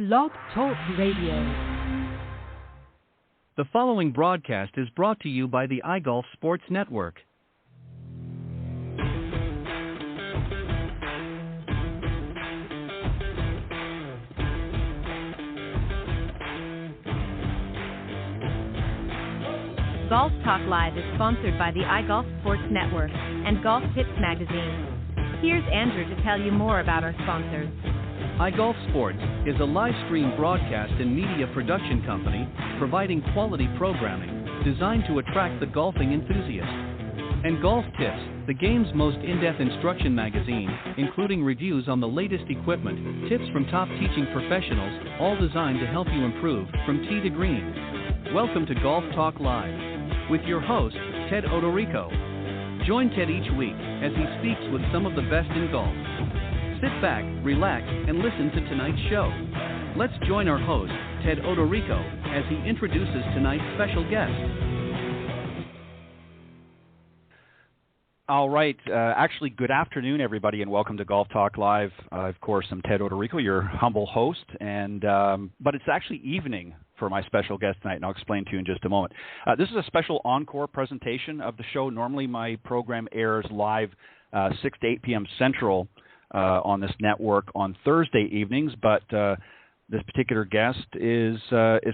Blog Talk Radio. The following broadcast is brought to you by the iGolf Sports Network. Golf Talk Live is sponsored by the iGolf Sports Network and Golf Tips Magazine. Here's Andrew to tell you more about our sponsors. iGolf Sports is a live stream broadcast and media production company providing quality programming designed to attract the golfing enthusiast. And Golf Tips, the game's most in-depth instruction magazine, including reviews on the latest equipment, tips from top teaching professionals, all designed to help you improve from tee to green. Welcome to Golf Talk Live with your host, Ted Odorico. Join Ted each week as he speaks with some of the best in golf. Sit back, relax, and listen to tonight's show. Let's join our host, Ted Odorico, as he introduces tonight's special guest. All right. Actually, good afternoon, everybody, and welcome to Golf Talk Live. Of course, I'm Ted Odorico, your humble host, and but it's actually evening for my special guest tonight, and I'll explain to you in just a moment. This is a special encore presentation of the show. Normally, my program airs live 6 to 8 p.m. Central on this network on Thursday evenings, but this particular guest is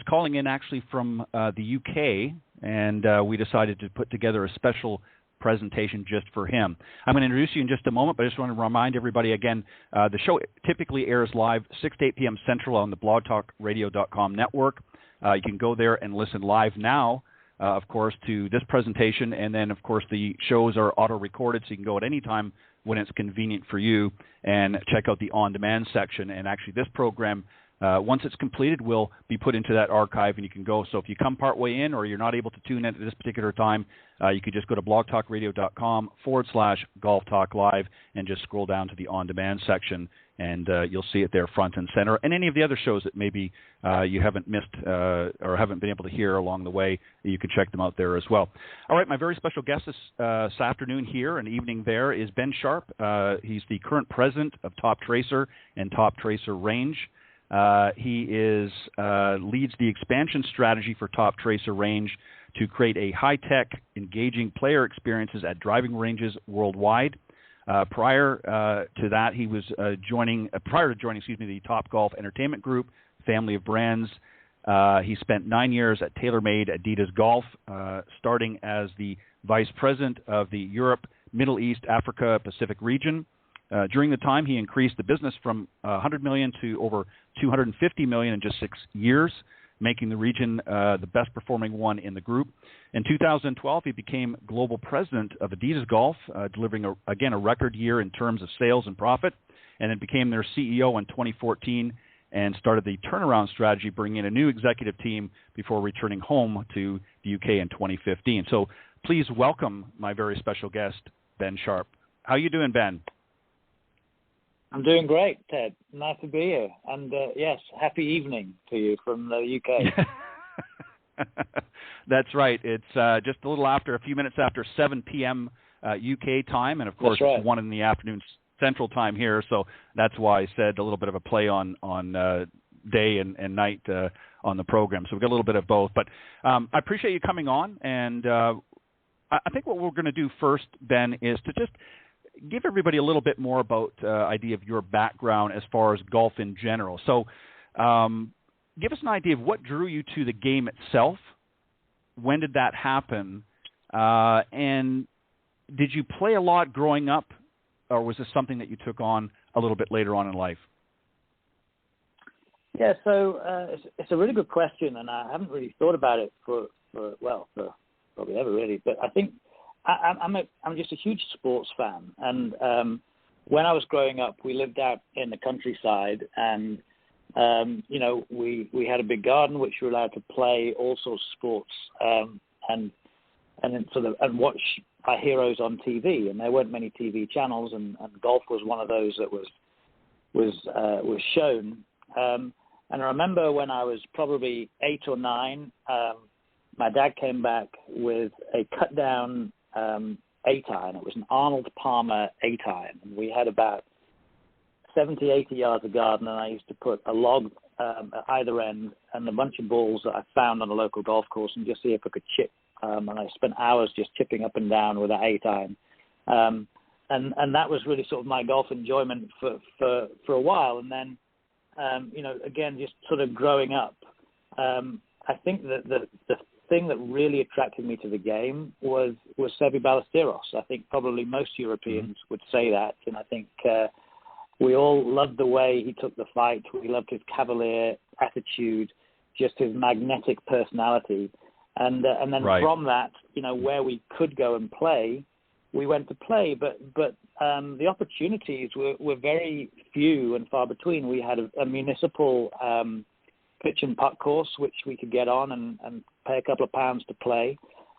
calling in actually from the UK, and we decided to put together a special presentation just for him. I'm going to introduce you in just a moment, but I just want to remind everybody again, the show typically airs live 6 to 8 p.m. Central on the blogtalkradio.com network. You can go there and listen live now, of course, to this presentation, and then, of course, the shows are auto-recorded, so you can go at any time when it's convenient for you and check out the on-demand section. And actually, this program, once it's completed, will be put into that archive, and you can go. So if you come partway in or you're not able to tune in at this particular time, you can just go to blogtalkradio.com/Golf Talk Live and just scroll down to the on-demand section, and you'll see it there front and center. And any of the other shows that maybe you haven't missed or haven't been able to hear along the way, you can check them out there as well. All right, my very special guest this afternoon here and evening there is Ben Sharpe. He's the current president of Toptracer and Toptracer Range. He leads the expansion strategy for Toptracer Range to create a high-tech, engaging player experiences at driving ranges worldwide. Prior to that, he was joining the Top Golf Entertainment Group, family of brands. He spent 9 years at TaylorMade Adidas Golf, starting as the vice president of the Europe, Middle East, Africa, Pacific region. During the time, he increased the business from $100 million to over $250 million in just 6 years, making the region the best-performing one in the group. In 2012, he became global president of Adidas Golf, delivering, a record year in terms of sales and profit, and then became their CEO in 2014 and started the turnaround strategy, bringing in a new executive team before returning home to the UK in 2015. So please welcome my very special guest, Ben Sharpe. How you doing, Ben? I'm doing great, Ted. Nice to be here. And yes, happy evening to you from the UK. That's right. It's just a few minutes after 7 p.m. UK time. And, of course, right. It's 1 in the afternoon Central time here. So that's why I said a little bit of a play on day and night on the program. So we've got a little bit of both. But I appreciate you coming on. And I think what we're going to do first, Ben, is to just give everybody a little bit more about idea of your background as far as golf in general. So give us an idea of what drew you to the game itself. When did that happen? And did you play a lot growing up, or was this something that you took on a little bit later on in life? Yeah, so it's a really good question, and I haven't really thought about it for probably ever really. But I think I'm just a huge sports fan, and when I was growing up, we lived out in the countryside, and we had a big garden which we were allowed to play all sorts of sports, and watch our heroes on TV. And there weren't many TV channels, and golf was one of those that was shown. And I remember when I was probably 8 or 9, my dad came back with a cut down 8-iron. It was an Arnold Palmer 8-iron. And we had about 70, 80 yards of garden, and I used to put a log at either end and a bunch of balls that I found on a local golf course and just see if I could chip. And I spent hours just chipping up and down with an 8-iron. And that was really sort of my golf enjoyment for a while. And then, again, just sort of growing up, I think that the thing that really attracted me to the game was Seve Ballesteros. I think probably most Europeans would say that. And I think we all loved the way he took the fight. We loved his cavalier attitude, just his magnetic personality. And then from that, where we could go and play, we went to play. But the opportunities were very few and far between. We had a municipal pitch and putt course, which we could get on and pay a couple of pounds to play.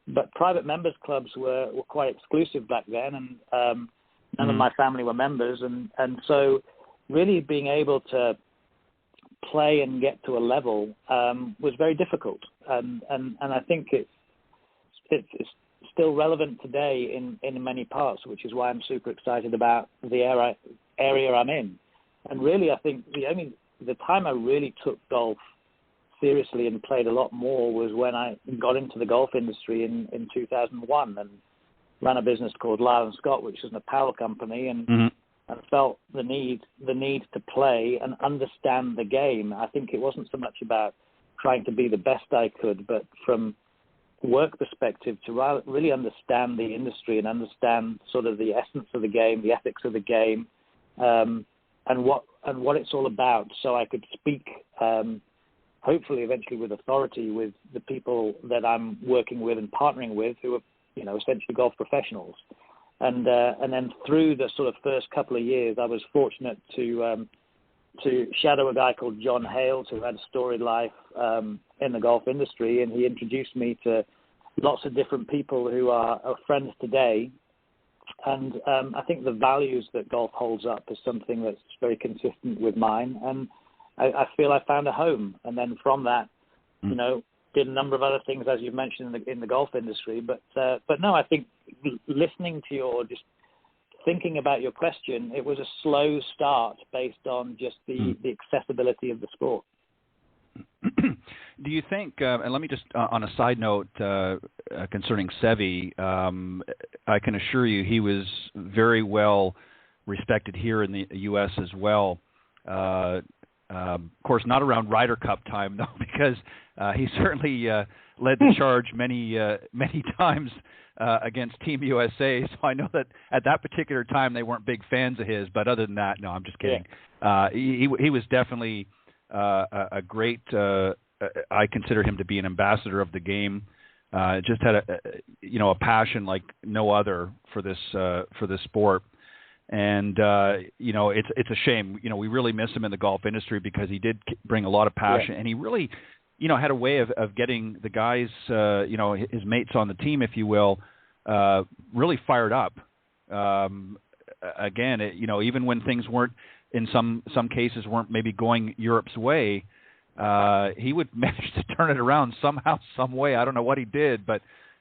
But private members clubs were quite exclusive back then, and none of my family were members. And so really being able to play and get to a level was very difficult. And I think it's still relevant today in many parts, which is why I'm super excited about the area I'm in. And really, I think the time I really took golf seriously and played a lot more was when I got into the golf industry in 2001 and ran a business called Lyle & Scott, which is an apparel company, and felt the need to play and understand the game. I think it wasn't so much about trying to be the best I could, but from work perspective to really understand the industry and understand sort of the essence of the game, the ethics of the game, and what it's all about, so I could speak, hopefully eventually with authority, with the people that I'm working with and partnering with, who are essentially golf professionals. And then through the sort of first couple of years, I was fortunate to shadow a guy called John Hales, who had a storied life in the golf industry, and he introduced me to lots of different people who are friends today. And I think the values that golf holds up is something that's very consistent with mine, and I feel I found a home. And then from that, did a number of other things, as you've mentioned, in the golf industry. But no, I think listening to your, just thinking about your question, it was a slow start based on just the accessibility of the sport. Do you think, and let me just, on a side note concerning Seve, I can assure you he was very well respected here in the U.S. as well. Of course, not around Ryder Cup time, though, because he certainly led the charge many times against Team USA. So I know that at that particular time they weren't big fans of his. But other than that, no, I'm just kidding. Yeah. He was definitely a great. I consider him to be an ambassador of the game. Just had a passion like no other for this sport. And it's a shame. We really miss him in the golf industry because he did bring a lot of passion, and he really, had a way of getting the guys, his mates on the team, if you will, really fired up. Again, even when things weren't, in some cases, weren't maybe going Europe's way, he would manage to turn it around somehow, some way. I don't know what he did, but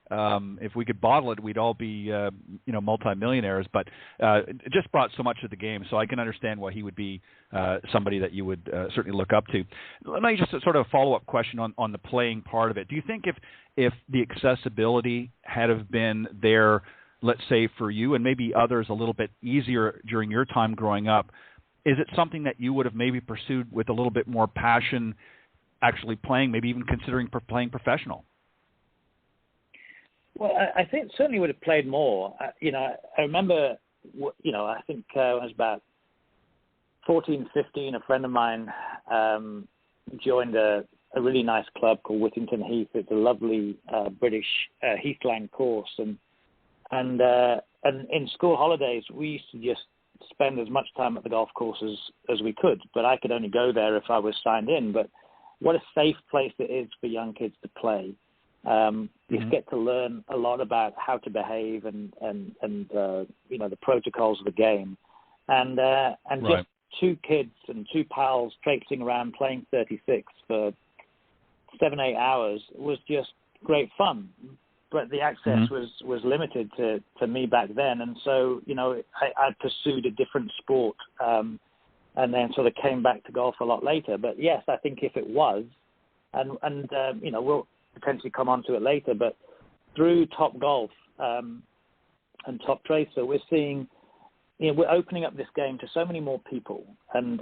if we could bottle it, we'd all be, multimillionaires. But it just brought so much to the game, so I can understand why he would be somebody that you would certainly look up to. Let me just sort of a follow-up question on the playing part of it. Do you think if the accessibility had have been there, let's say for you and maybe others, a little bit easier during your time growing up, is it something that you would have maybe pursued with a little bit more passion, actually playing, maybe even considering playing professional? Well, I think certainly would have played more. I remember, I think I was about 14, 15, a friend of mine joined a really nice club called Whittington Heath. It's a lovely British heathland course. And in school holidays, we used to just spend as much time at the golf course as we could. But I could only go there if I was signed in. But what a safe place it is for young kids to play. You get to learn a lot about how to behave and the protocols of the game, and right. Just two kids and two pals traipsing around playing 36 for 7-8 hours was just great fun. But the access was limited to me back then, and so I pursued a different sport, and then sort of came back to golf a lot later. But yes, I think if it was, and we'll potentially come on to it later, but through Top Golf and Toptracer, we're seeing, we're opening up this game to so many more people, and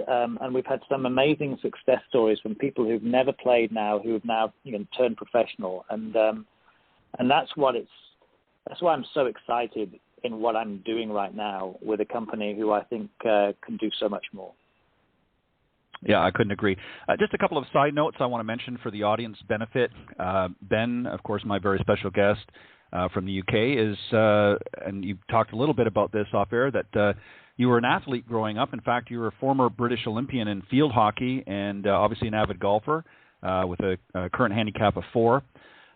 we've had some amazing success stories from people who've never played now, who have now turned professional, and that's why I'm so excited in what I'm doing right now with a company who I think can do so much more. Yeah, I couldn't agree. Just a couple of side notes I want to mention for the audience benefit. Ben, of course, my very special guest from the UK, is, and you talked a little bit about this off air, that you were an athlete growing up. In fact, you were a former British Olympian in field hockey and obviously an avid golfer with a current handicap of 4.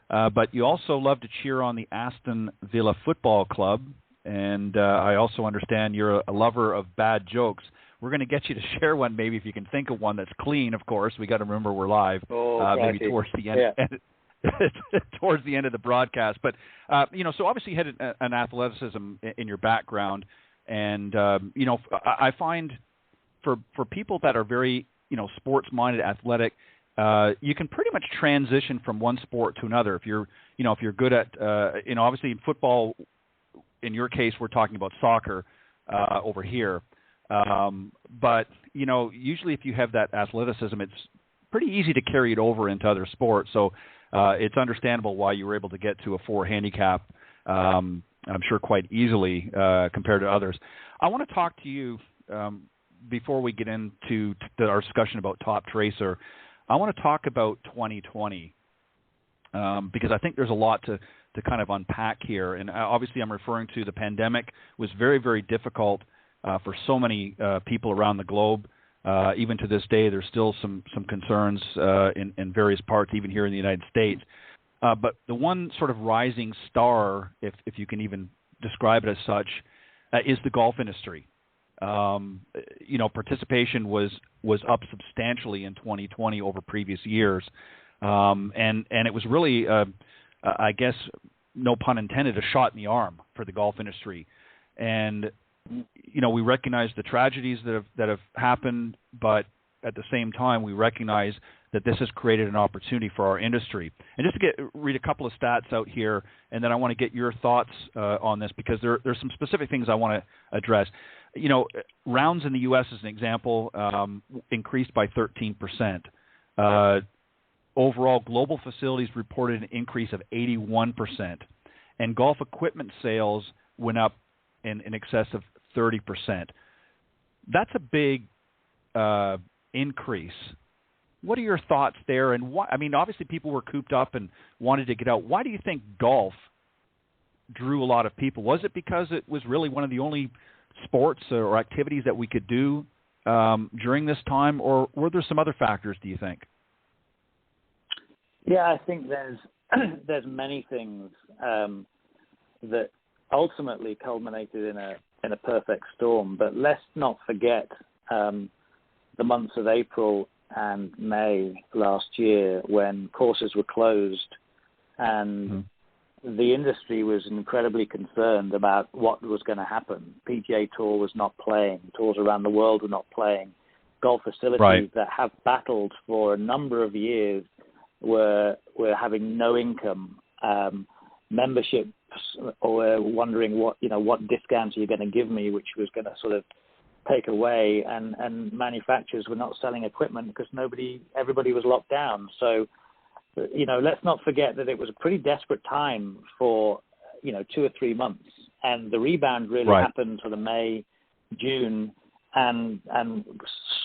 But you also love to cheer on the Aston Villa Football Club, and I also understand you're a lover of bad jokes. We're going to get you to share one, maybe, if you can think of one that's clean, of course. We got to remember we're live, maybe towards the end. Yeah. Towards the end of the broadcast. But, so obviously you had an athleticism in your background. And, I find for people that are very, sports-minded, athletic, you can pretty much transition from one sport to another. If you're good at, obviously in football, in your case, we're talking about soccer over here. But, usually if you have that athleticism, it's pretty easy to carry it over into other sports. So it's understandable why you were able to get to a 4 handicap, I'm sure quite easily compared to others. I want to talk to you before we get into our discussion about Toptracer. I want to talk about 2020 because I think there's a lot to kind of unpack here. And obviously I'm referring to the pandemic. It was very, very difficult for so many people around the globe. Even to this day, there's still some concerns in various parts, even here in the United States. But the one sort of rising star, if you can even describe it as such, is the golf industry. Participation was up substantially in 2020 over previous years, and it was really, I guess, no pun intended, a shot in the arm for the golf industry. And we recognize the tragedies that have happened, but at the same time, we recognize that this has created an opportunity for our industry. And just to read a couple of stats out here, and then I want to get your thoughts on this, because there's some specific things I want to address. Rounds in the U.S., as an example, increased by 13%. Overall, global facilities reported an increase of 81%, and golf equipment sales went up in excess of 30%. That's a big increase. What are your thoughts there? And obviously people were cooped up and wanted to get out. Why do you think golf drew a lot of people? Was it because it was really one of the only sports or activities that we could do during this time, or were there some other factors, do you think? Yeah, I think there's many things that ultimately culminated in a perfect storm. But let's not forget the months of April and May last year, when courses were closed and the industry was incredibly concerned about what was going to happen. PGA Tour was not playing. Tours around the world were not playing. Golf facilities that have battled for a number of years were having no income. Memberships were wondering what discounts are you going to give me, which was going to sort of take away, and manufacturers were not selling equipment because everybody was locked down. So, let's not forget that it was a pretty desperate time for, 2 or 3 months, and the rebound really happened sort of May, June, and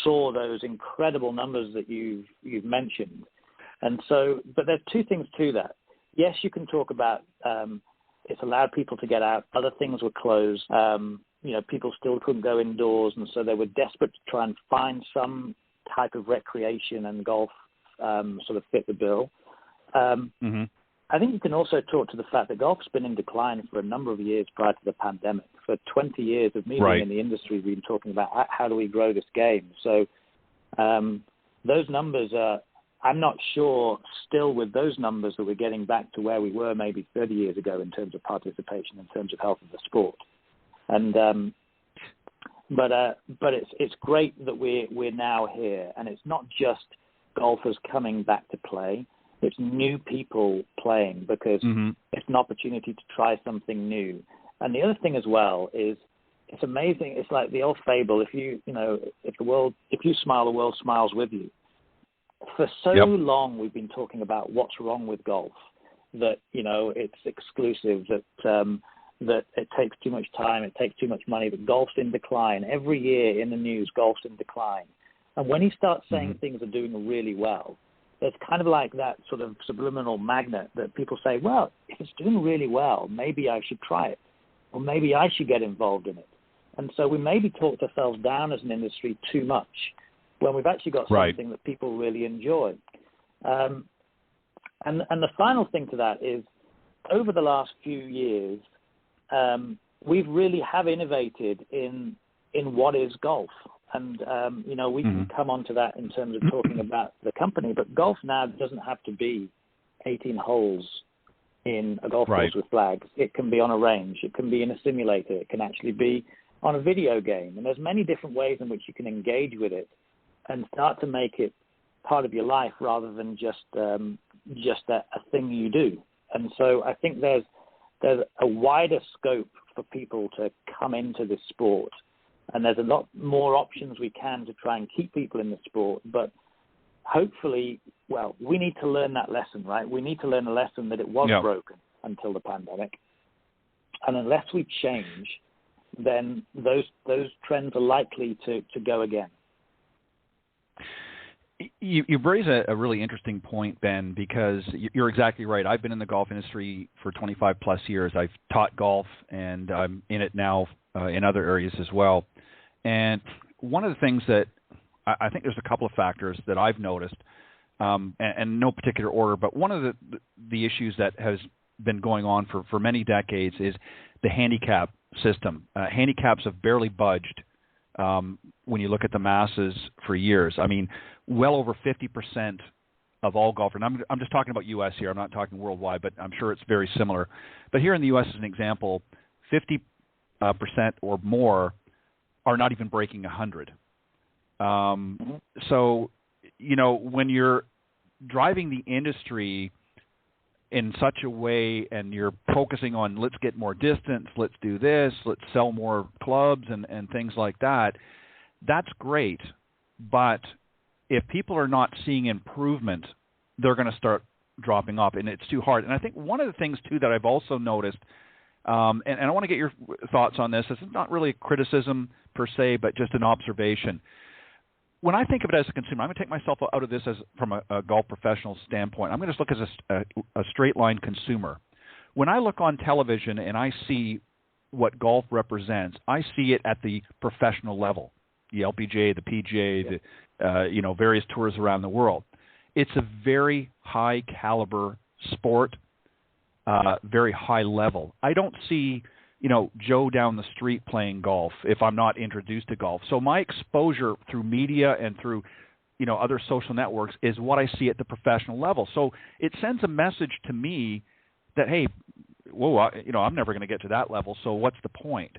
saw those incredible numbers that you've mentioned. And so, but there's two things to that. Yes, you can talk about it's allowed people to get out. Other things were closed. People still couldn't go indoors, and so they were desperate to try and find some type of recreation, and golf sort of fit the bill. I think you can also talk to the fact that golf's been in decline for a number of years prior to the pandemic. For 20 years of me being in the industry, we've been talking about how do we grow this game. So those numbers are, I'm not sure still with those numbers that we're getting back to where we were maybe 30 years ago in terms of participation, in terms of health of the sport. And But it's great that we're now here, and it's not just golfers coming back to play. It's new people playing because it's an opportunity to try something new. And the other thing as well is it's amazing. It's like the old fable: if you smile, the world smiles with you. For so long, we've been talking about what's wrong with golf. That it's exclusive. That it takes too much time. It takes too much money. That golf's in decline. Every year in the news, golf's in decline. And when he starts saying things are doing really well, it's kind of like that sort of subliminal magnet that people say, well, if it's doing really well, maybe I should try it, or maybe I should get involved in it. And so we maybe talked ourselves down as an industry too much when we've actually got something that people really enjoy. And the final thing to that is, over the last few years, we've really have innovated in what is golf. And, we can come on to that in terms of talking about the company, but golf now doesn't have to be 18 holes in a golf course with flags. It can be on a range. It can be in a simulator. It can actually be on a video game. And there's many different ways in which you can engage with it and start to make it part of your life rather than just a thing you do. And so I think there's a wider scope for people to come into this sport. And there's a lot more options we can to try and keep people in the sport. But hopefully, we need to learn that lesson, right? We need to learn a lesson that it was broken until the pandemic. And unless we change, then those trends are likely to go again. You raise a really interesting point, Ben, because you're exactly right. I've been in the golf industry for 25 plus years. I've taught golf, and I'm in it now in other areas as well. And one of the things that I think there's a couple of factors that I've noticed, and no particular order, but one of the issues that has been going on for many decades is the handicap system. Handicaps have barely budged when you look at the masses for years. I mean, well over 50% of all golfers, and I'm just talking about U.S. here, I'm not talking worldwide, but I'm sure it's very similar. But here in the U.S. as an example, 50% or more are not even breaking 100. So, when you're driving the industry in such a way and you're focusing on let's get more distance, let's do this, let's sell more clubs and things like that, that's great. But if people are not seeing improvement, they're going to start dropping off, and it's too hard. And I think one of the things, too, that I've also noticed, and I want to get your thoughts on this. This is not really a criticism per se, but just an observation. When I think of it as a consumer, I'm going to take myself out of this from a golf professional standpoint. I'm going to just look as a straight line consumer. When I look on television and I see what golf represents, I see it at the professional level, the LPGA, the PGA, the various tours around the world. It's a very high caliber sport, very high level. I don't see Joe down the street playing golf if I'm not introduced to golf. So my exposure through media and through, other social networks is what I see at the professional level. So it sends a message to me that, hey, I'm never going to get to that level. So what's the point?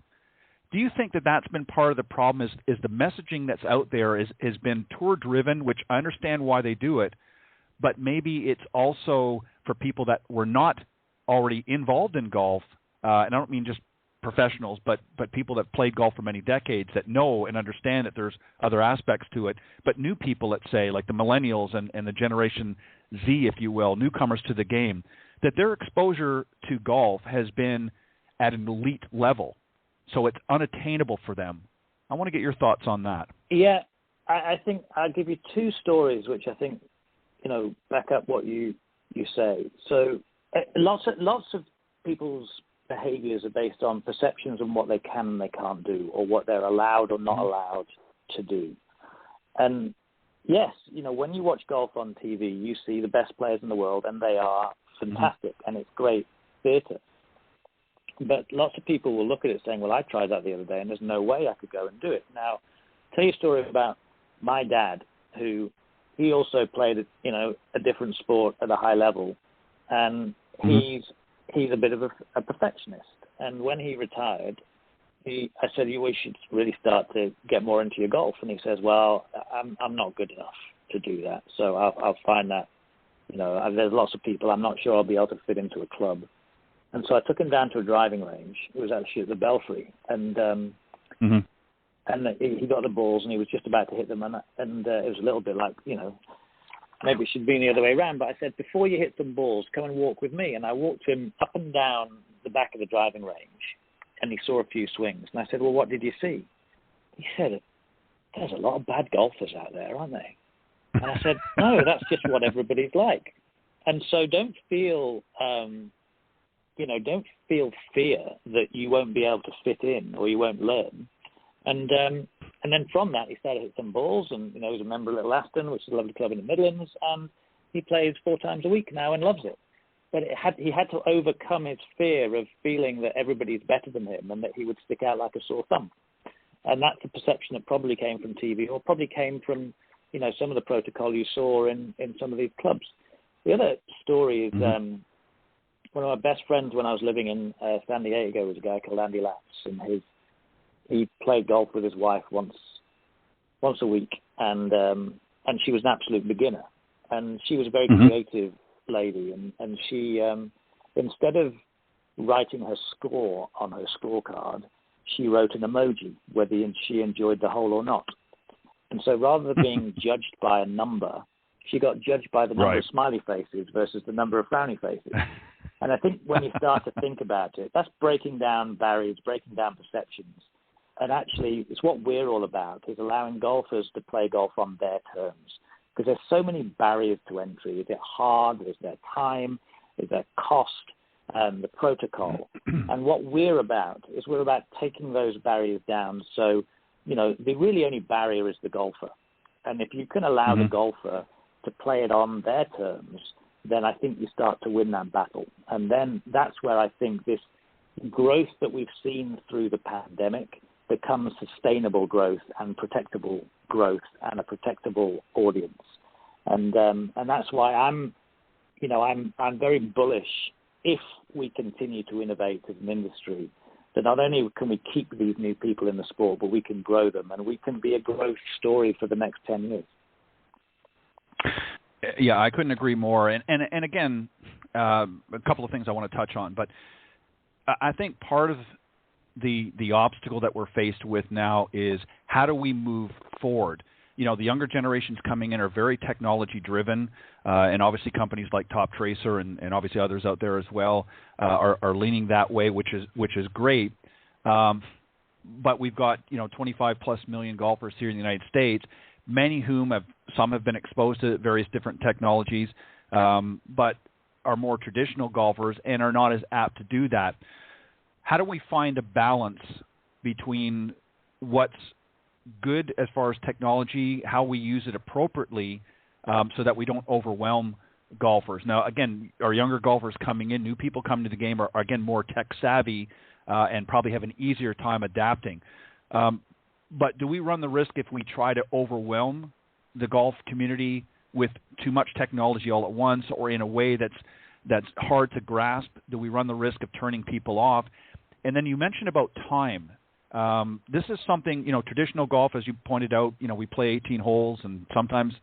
Do you think that that's been part of the problem is the messaging that's out there has been tour driven, which I understand why they do it, but maybe it's also for people that were not already involved in golf, and I don't mean just professionals, but people that played golf for many decades that know and understand that there's other aspects to it, but new people, let's say, like the millennials and the Generation Z, if you will, newcomers to the game, that their exposure to golf has been at an elite level, so it's unattainable for them. I want to get your thoughts on that. Yeah, I think I'll give you two stories which I think, back up what you say. So lots of people's behaviors are based on perceptions of what they can and they can't do, or what they're allowed or not allowed to do. And yes, when you watch golf on TV, you see the best players in the world, and they are fantastic, and it's great theater. But lots of people will look at it saying, well, I tried that the other day, and there's no way I could go and do it. Now, I'll tell you a story about my dad, who he also played, a different sport at a high level, and he's a bit of a perfectionist. And when he retired, I said, we should really start to get more into your golf. And he says, well, I'm not good enough to do that. So I'll find that, there's lots of people. I'm not sure I'll be able to fit into a club. And so I took him down to a driving range. It was actually at the Belfry. And and he got the balls and he was just about to hit them. And it was a little bit like, maybe it should be the other way around. But I said, before you hit some balls, come and walk with me. And I walked him up and down the back of the driving range. And he saw a few swings. And I said, well, what did you see? He said, there's a lot of bad golfers out there, aren't they? And I said, no, that's just what everybody's like. And so don't feel fear that you won't be able to fit in or you won't learn. And then from that, he started to hit some balls. And, he's a member of Little Aston, which is a lovely club in the Midlands. And he plays 4 times a week now and loves it. But he had to overcome his fear of feeling that everybody's better than him and that he would stick out like a sore thumb. And that's a perception that probably came from TV or probably came from, some of the protocol you saw in some of these clubs. The other story is one of my best friends when I was living in San Diego was a guy called Andy Latz. And he played golf with his wife once a week. And she was an absolute beginner. And she was a very creative lady, and she instead of writing her score on her scorecard, she wrote an emoji whether she enjoyed the hole or not. And so rather than being judged by a number, she got judged by the number of smiley faces versus the number of frowny faces. And I think when you start to think about it, that's breaking down barriers, breaking down perceptions. And actually, it's what we're all about, is allowing golfers to play golf on their terms. Because there's so many barriers to entry. Is it hard? Is there time? Is there cost? The protocol. And what we're about is we're about taking those barriers down. So, the really only barrier is the golfer. And if you can allow the golfer to play it on their terms, then I think you start to win that battle. And then that's where I think this growth that we've seen through the pandemic becomes sustainable growth and protectable growth and a protectable audience. And that's why I'm very bullish if we continue to innovate as an industry, that not only can we keep these new people in the sport, but we can grow them and we can be a growth story for the next 10 years. Yeah, I couldn't agree more. And again, a couple of things I want to touch on, but I think part of the obstacle that we're faced with now is how do we move forward? The younger generations coming in are very technology driven, and obviously companies like Toptracer and obviously others out there as well are leaning that way, which is great. But we've got 25 plus million golfers here in the United States, many whom some have been exposed to various different technologies, but are more traditional golfers and are not as apt to do that. How do we find a balance between what's good as far as technology, how we use it appropriately, so that we don't overwhelm golfers? Now, again, our younger golfers coming in, new people coming to the game are again, more tech savvy and probably have an easier time adapting. But do we run the risk if we try to overwhelm the golf community with too much technology all at once or in a way that's hard to grasp? Do we run the risk of turning people off? And then you mentioned about time. This is something, traditional golf, as you pointed out, we play 18 holes and sometimes,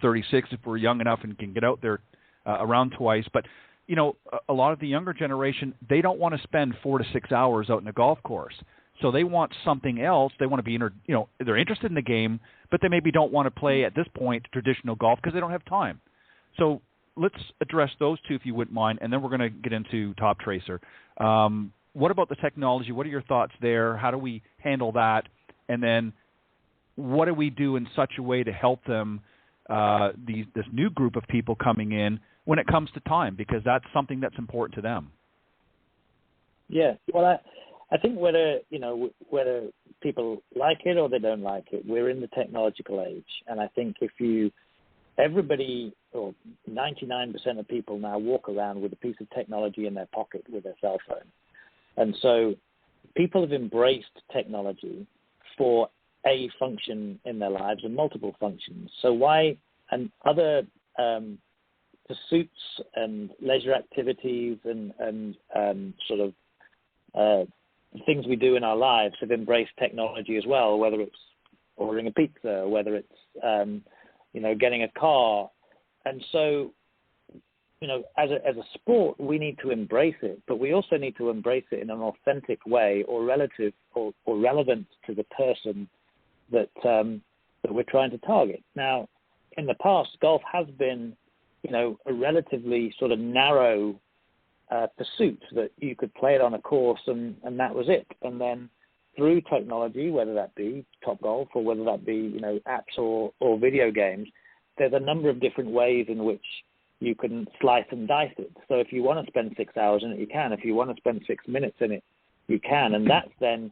36 if we're young enough and can get out there around twice. But, a lot of the younger generation, they don't want to spend 4 to 6 hours out in a golf course. So they want something else. They want to be, they're interested in the game, but they maybe don't want to play at this point traditional golf because they don't have time. So let's address those two if you wouldn't mind, and then we're going to get into Toptracer. What about the technology? What are your thoughts there? How do we handle that? And then what do we do in such a way to help them, this new group of people coming in, when it comes to time? Because that's something that's important to them. Yeah, well, I think whether people like it or they don't like it, we're in the technological age. And I think everybody, or 99% of people now walk around with a piece of technology in their pocket with their cell phone. And so people have embraced technology for a function in their lives and multiple functions. So why, and other pursuits and leisure activities and things we do in our lives have embraced technology as well, whether it's ordering a pizza, whether it's, getting a car. And so, as a sport, we need to embrace it, but we also need to embrace it in an authentic way or relative or relevant to the person that we're trying to target. Now, in the past, golf has been, a relatively sort of narrow pursuit that you could play it on a course and that was it. And then through technology, whether that be Topgolf or whether that be, apps or video games, there's a number of different ways in which you can slice and dice it. So if you want to spend 6 hours in it, you can. If you want to spend 6 minutes in it, you can. And that's then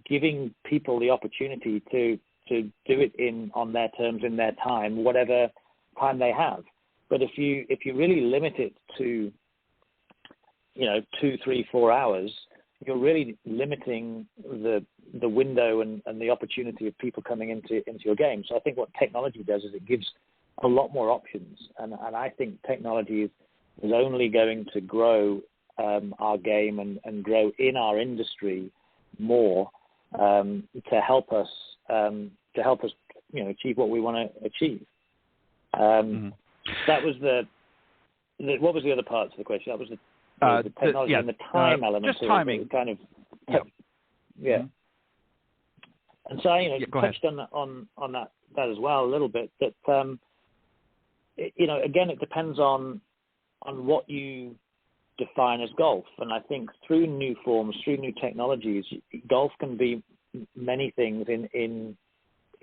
giving people the opportunity to do it on their terms, in their time, whatever time they have. But if you really limit it to 2, 3, 4 hours, you're really limiting the window and the opportunity of people coming into your game. So I think what technology does is it gives a lot more options, and I think technology is only going to grow our game and grow in our industry more to help us achieve what we want to achieve. That was what was the other part of the question? That was the technology and the time element. Just timing. Kind of. Yeah. Mm-hmm. And so touched on that as well a little bit. That again, it depends on what you define as golf. And I think through new forms, through new technologies, golf can be many things in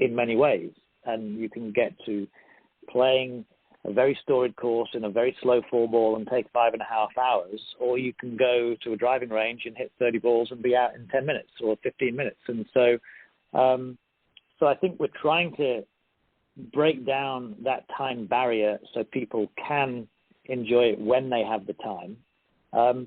many ways. And you can get to playing a very storied course in a very slow 4-ball and take 5.5 hours, or you can go to a driving range and hit 30 balls and be out in 10 minutes or 15 minutes. And so I think we're trying to break down that time barrier so people can enjoy it when they have the time.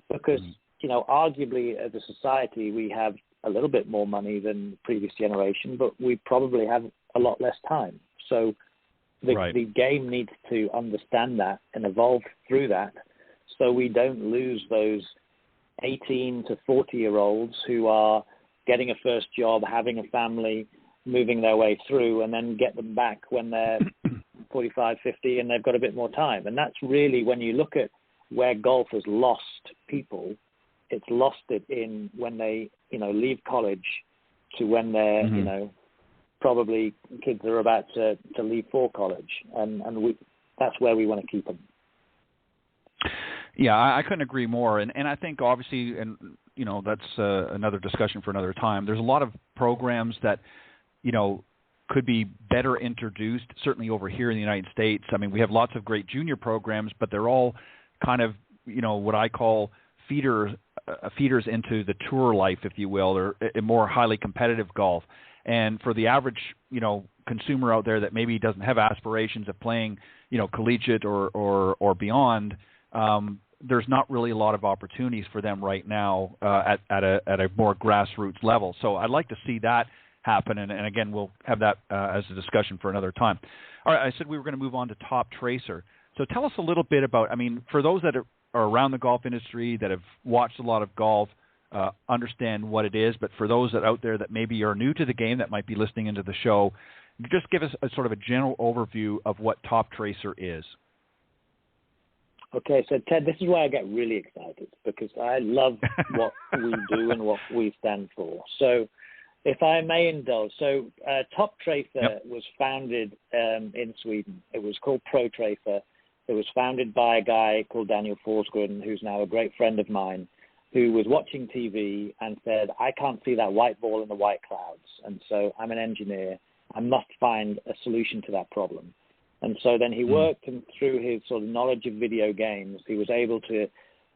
Because, arguably as a society, we have a little bit more money than the previous generation, but we probably have a lot less time. So the game needs to understand that and evolve through that so we don't lose those 18 to 40-year-olds who are getting a first job, having a family, moving their way through, and then get them back when they're 45, 50, and they've got a bit more time. And that's really, when you look at where golf has lost people, it's lost it in when they, leave college to when they're, probably kids are about to leave for college. And that's where we want to keep them. Yeah, I couldn't agree more. And I think obviously, and, that's another discussion for another time. There's a lot of programs that, could be better introduced, certainly over here in the United States. I mean, we have lots of great junior programs, but they're all kind of, what I call feeders into the tour life, if you will, or a more highly competitive golf. And for the average, consumer out there that maybe doesn't have aspirations of playing, collegiate or beyond, there's not really a lot of opportunities for them right now at a more grassroots level. So I'd like to see that happen. And again, we'll have that as a discussion for another time. All right, I said we were going to move on to Toptracer. So tell us a little bit about, for those that are around the golf industry, that have watched a lot of golf, understand what it is, but for those that out there that maybe are new to the game that might be listening into the show, just give us a sort of a general overview of what Toptracer is. Okay, so Ted, this is why I get really excited, because I love what we do and what we stand for. So if I may indulge, Toptracer was founded in Sweden. It was called ProTracer. It was founded by a guy called Daniel Forsgren, who's now a great friend of mine, who was watching TV and said, I can't see that white ball in the white clouds. And so I'm an engineer. I must find a solution to that problem. And so then he worked, and through his sort of knowledge of video games, he was able to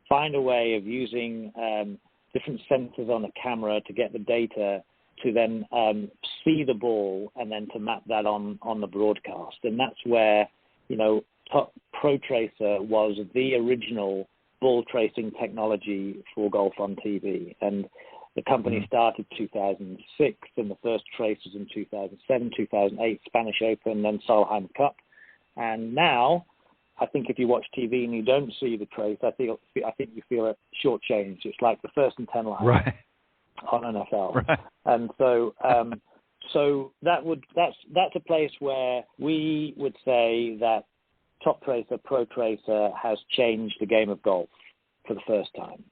find a way of using different sensors on the camera to get the data to then see the ball and then to map that on the broadcast. And that's where, ProTracer was the original ball tracing technology for golf on TV. And the company started 2006, and the first tracers in 2007, 2008, Spanish Open, then Solheim Cup. And now, I think if you watch TV and you don't see the trace, I think you feel a shortchanged. It's like the first and 10 lines. Right. on NFL. Right. And so that's a place where we would say that Toptracer, ProTracer has changed the game of golf for the first time.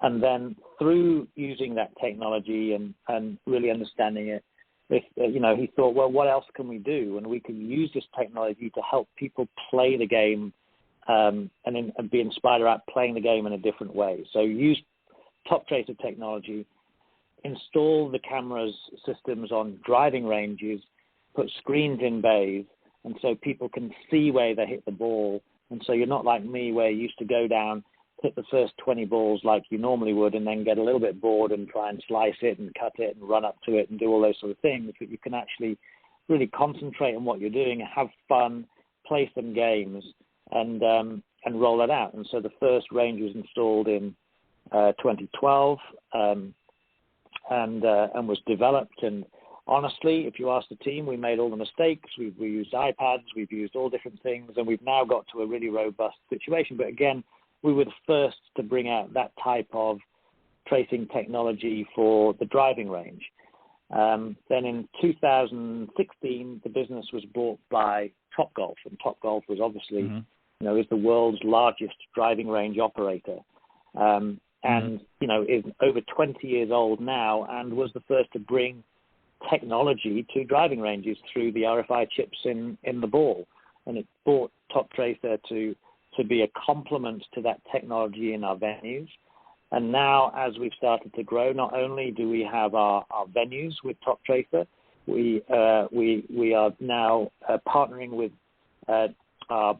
And then through using that technology and really understanding it, he thought, well, what else can we do? And we can use this technology to help people play the game and be inspired about playing the game in a different way. So use Toptracer technology, install the cameras systems on driving ranges, put screens in bays, and so people can see where they hit the ball. And so you're not like me where you used to go down, hit the first 20 balls like you normally would, and then get a little bit bored and try and slice it and cut it and run up to it and do all those sort of things. But you can actually really concentrate on what you're doing, have fun, play some games, and roll it out. And so the first range was installed in 2012 and was developed. And honestly, if you ask the team, we made all the mistakes. We used iPads, we've used all different things, and we've now got to a really robust situation. But again, we were the first to bring out that type of tracing technology for the driving range. Then in 2016, the business was bought by Topgolf, and Topgolf was obviously, is the world's largest driving range operator. And, is over 20 years old now and was the first to bring technology to driving ranges through the RFI chips in the ball. And it brought Toptracer to be a complement to that technology in our venues. And now, as we've started to grow, not only do we have our venues with Toptracer, we are now partnering with our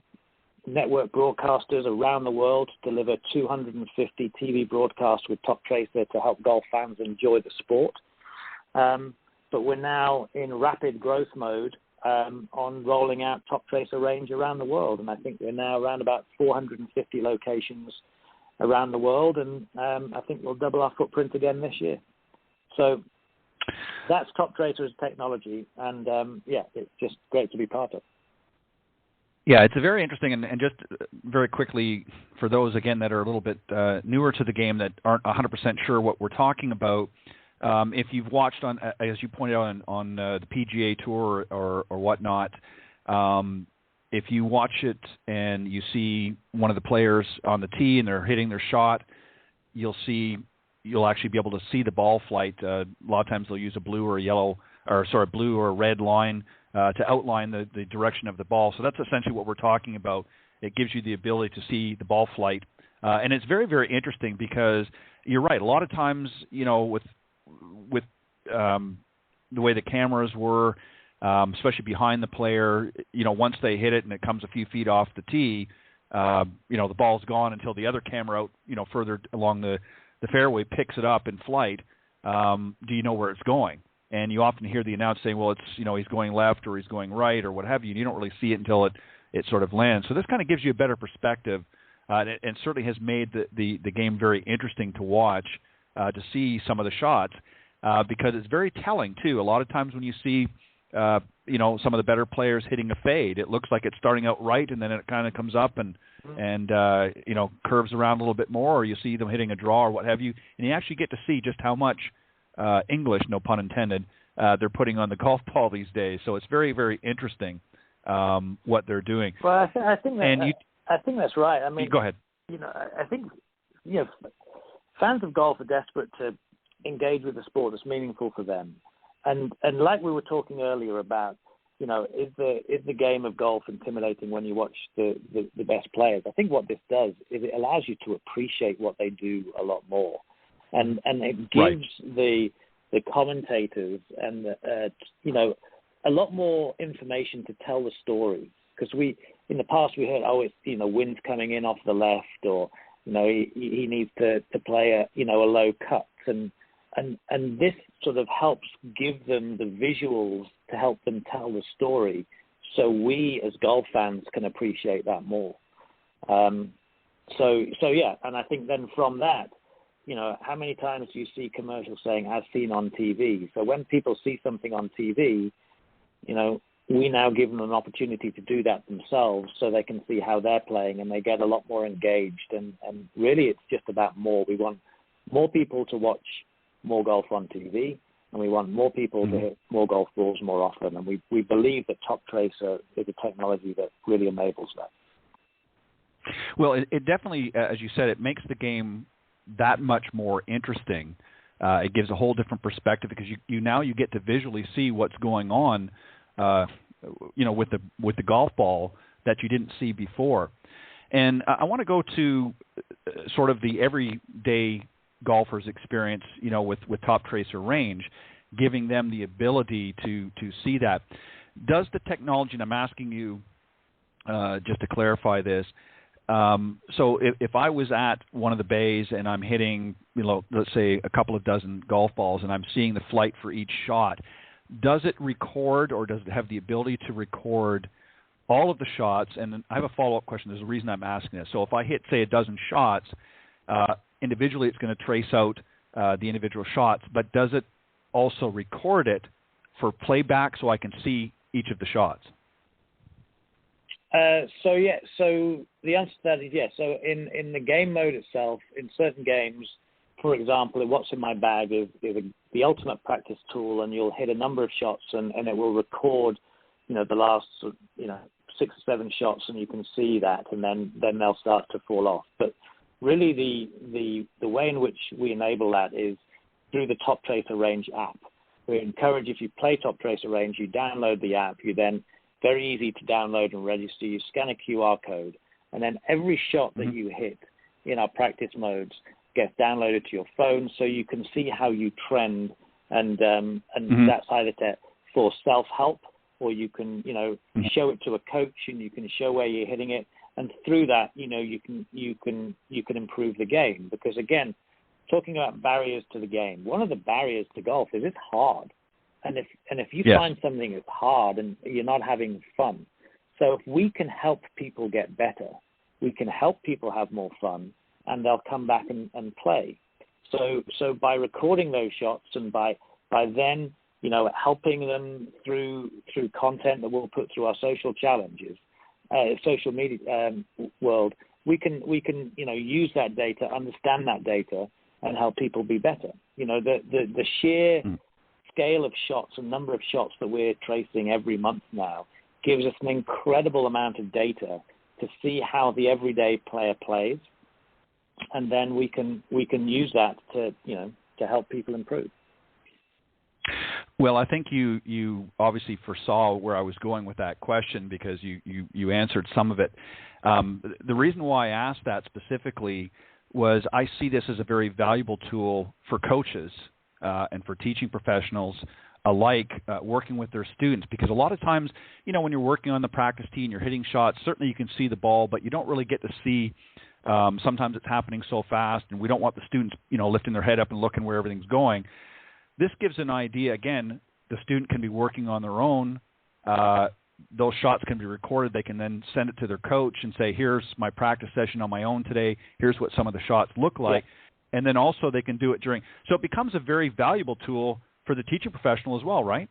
network broadcasters around the world to deliver 250 TV broadcasts with Toptracer to help golf fans enjoy the sport. But we're now in rapid growth mode on rolling out Toptracer range around the world. And I think we're now around about 450 locations around the world. And I think we'll double our footprint again this year. So that's Toptracer's technology. And it's just great to be part of. Yeah, it's a very interesting, and just very quickly, for those, again, that are a little bit newer to the game that aren't 100% sure what we're talking about, if you've watched on, as you pointed out, on the PGA Tour or whatnot, if you watch it and you see one of the players on the tee and they're hitting their shot, you'll actually be able to see the ball flight. A lot of times they'll use a blue or red line to outline the direction of the ball. So that's essentially what we're talking about. It gives you the ability to see the ball flight. And it's very, very interesting because you're right. A lot of times, with the way the cameras were, especially behind the player, once they hit it and it comes a few feet off the tee, the ball's gone until the other camera out, further along the fairway picks it up in flight. Do you know where it's going? And you often hear the announcer saying, well, it's, he's going left or he's going right or what have you, and you don't really see it until it sort of lands. So this kind of gives you a better perspective, and certainly has made the game very interesting to watch, to see some of the shots, because it's very telling, too. A lot of times when you see, some of the better players hitting a fade, it looks like it's starting out right, and then it kind of comes up and curves around a little bit more, or you see them hitting a draw or what have you, and you actually get to see just how much English, no pun intended, they're putting on the golf ball these days. So it's very, very interesting what they're doing. Well, I think that's right. I mean, go ahead. I think fans of golf are desperate to engage with a sport that's meaningful for them, and like we were talking earlier about, is the game of golf intimidating when you watch the best players? I think what this does is it allows you to appreciate what they do a lot more. And it gives the commentators and a lot lot information to tell the story, because in the past we heard, it's wind's coming in off the left, or he needs to play a low cut, and this sort of helps give them the visuals to help them tell the story, so we as golf fans can appreciate that more. And I think then from that, how many times do you see commercials saying, as seen on TV? So when people see something on TV, we now give them an opportunity to do that themselves so they can see how they're playing, and they get a lot more engaged. And really it's just about more. We want more people to watch more golf on TV, and we want more people to hit more golf balls more often. And we believe that Toptracer is a technology that really enables that. Well, it definitely, as you said, it makes the game that much more interesting. It gives a whole different perspective because you get to visually see what's going on, with the golf ball that you didn't see before. And I want to go to sort of the everyday golfer's experience, with Toptracer range, giving them the ability to see that. Does the technology, and I'm asking you just to clarify this, so if I was at one of the bays and I'm hitting, let's say a couple of dozen golf balls and I'm seeing the flight for each shot, does it record or does it have the ability to record all of the shots? And I have a follow-up question. There's a reason I'm asking this. So if I hit, say, a dozen shots, individually it's going to trace out the individual shots, but does it also record it for playback so I can see each of the shots? So the answer to that is yes. So in the game mode itself, in certain games, for example, what's in my bag is the ultimate practice tool, and you'll hit a number of shots, and it will record, the last, 6 or 7 shots, and you can see that, and then they'll start to fall off. But really, the way in which we enable that is through the Toptracer Range app. We encourage, if you play Toptracer Range, you download the app. You then, very easy to download and register. You scan a QR code, and then every shot that you hit in our practice modes gets downloaded to your phone, so you can see how you trend, and that's either for self-help, or you can show it to a coach, and you can show where you're hitting it, and through that you can improve the game. Because again, talking about barriers to the game, one of the barriers to golf is it's hard. And if you find something that's hard and you're not having fun, so if we can help people get better, we can help people have more fun, and they'll come back and play. So by recording those shots and by then helping them through content that we'll put through our social challenges, social media world, we can use that data, understand that data, and help people be better. The sheer scale of shots and number of shots that we're tracing every month now gives us an incredible amount of data to see how the everyday player plays, and then we can use that to help people improve. Well, I think you obviously foresaw where I was going with that question, because you answered some of it. The reason why I asked that specifically was I see this as a very valuable tool for coaches and for teaching professionals alike, working with their students, because a lot of times, when you're working on the practice tee and you're hitting shots, certainly you can see the ball, but you don't really get to see. Sometimes it's happening so fast, and we don't want the students, lifting their head up and looking where everything's going. This gives an idea. Again, the student can be working on their own. Those shots can be recorded. They can then send it to their coach and say, here's my practice session on my own today. Here's what some of the shots look like. Yeah. And then also they can do it during. So it becomes a very valuable tool for the teaching professional as well, right?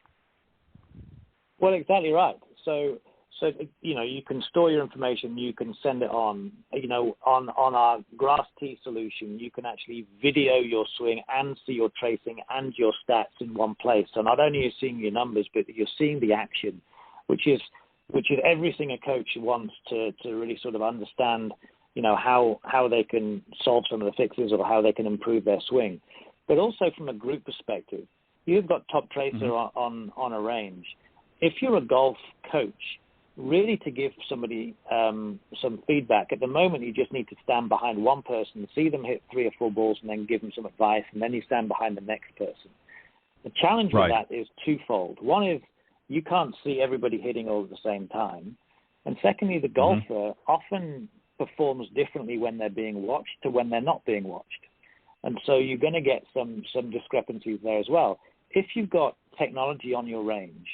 Well, exactly right. So you can store your information. You can send it on. On our grass tee solution, you can actually video your swing and see your tracing and your stats in one place. So not only are you seeing your numbers, but you're seeing the action, which is everything a coach wants to really sort of understand. How they can solve some of the fixes or how they can improve their swing. But also from a group perspective, you've got Toptracer on a range. If you're a golf coach, really to give somebody some feedback, at the moment you just need to stand behind one person, see them hit 3 or 4 balls, and then give them some advice, and then you stand behind the next person. The challenge with that is twofold. One is you can't see everybody hitting all at the same time. And secondly, the golfer often performs differently when they're being watched to when they're not being watched. And so you're going to get some discrepancies there as well. If you've got technology on your range,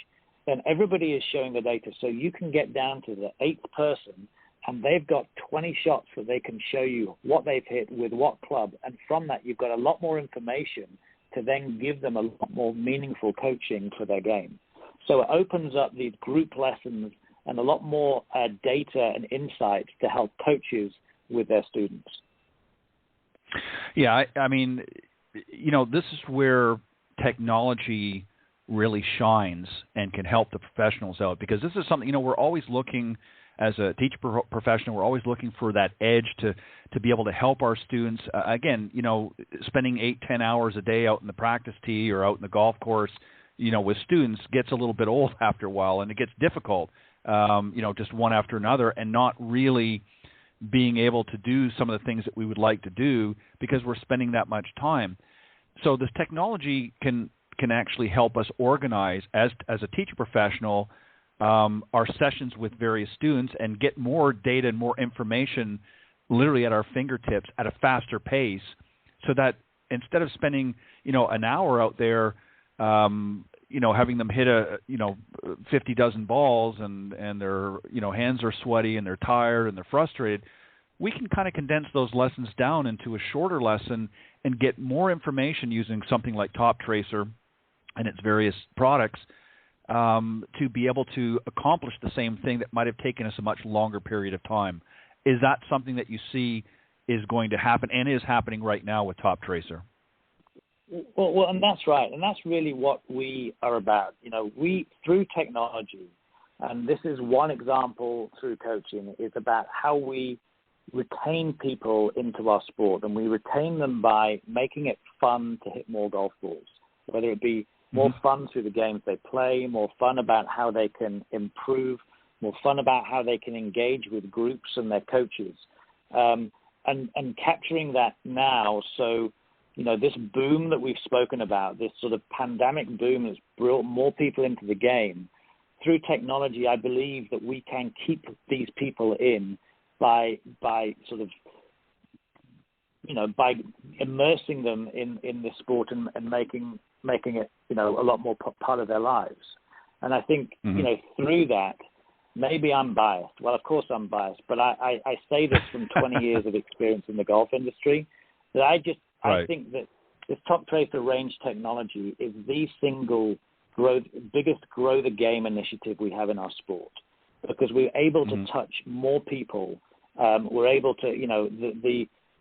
then everybody is showing the data. So you can get down to the 8th person, and they've got 20 shots that they can show you what they've hit with what club. And from that, you've got a lot more information to then give them a lot more meaningful coaching for their game. So it opens up these group lessons and a lot more data and insights to help coaches with their students. Yeah, I mean, this is where technology really shines and can help the professionals out, because this is something, we're always looking, as a teacher professional, we're always looking for that edge to be able to help our students. Again, spending 8-10 hours a day out in the practice tee or out in the golf course, with students gets a little bit old after a while, and it gets difficult, just one after another, and not really being able to do some of the things that we would like to do because we're spending that much time. So this technology can actually help us organize as a teacher professional our sessions with various students and get more data and more information literally at our fingertips at a faster pace, so that instead of spending an hour out there having them hit 50 dozen balls and their hands are sweaty and they're tired and they're frustrated, we can kind of condense those lessons down into a shorter lesson and get more information using something like Toptracer and its various products to be able to accomplish the same thing that might have taken us a much longer period of time. Is that something that you see is going to happen and is happening right now with Toptracer? Well, and that's right. And that's really what we are about. We, through technology, and this is one example through coaching, is about how we retain people into our sport. And we retain them by making it fun to hit more golf balls, whether it be more fun through the games they play, more fun about how they can improve, more fun about how they can engage with groups and their coaches, and capturing that now. So, this boom that we've spoken about, this sort of pandemic boom that's brought more people into the game, through technology, I believe that we can keep these people in by sort of, by immersing them in this sport and making it, a lot more part of their lives. And I think, through that, maybe I'm biased. Well, of course I'm biased, but I say this from 20 years of experience in the golf industry, that I think that this Toptracer range technology is the single biggest grow the game initiative we have in our sport, because we're able to touch more people. We're able to,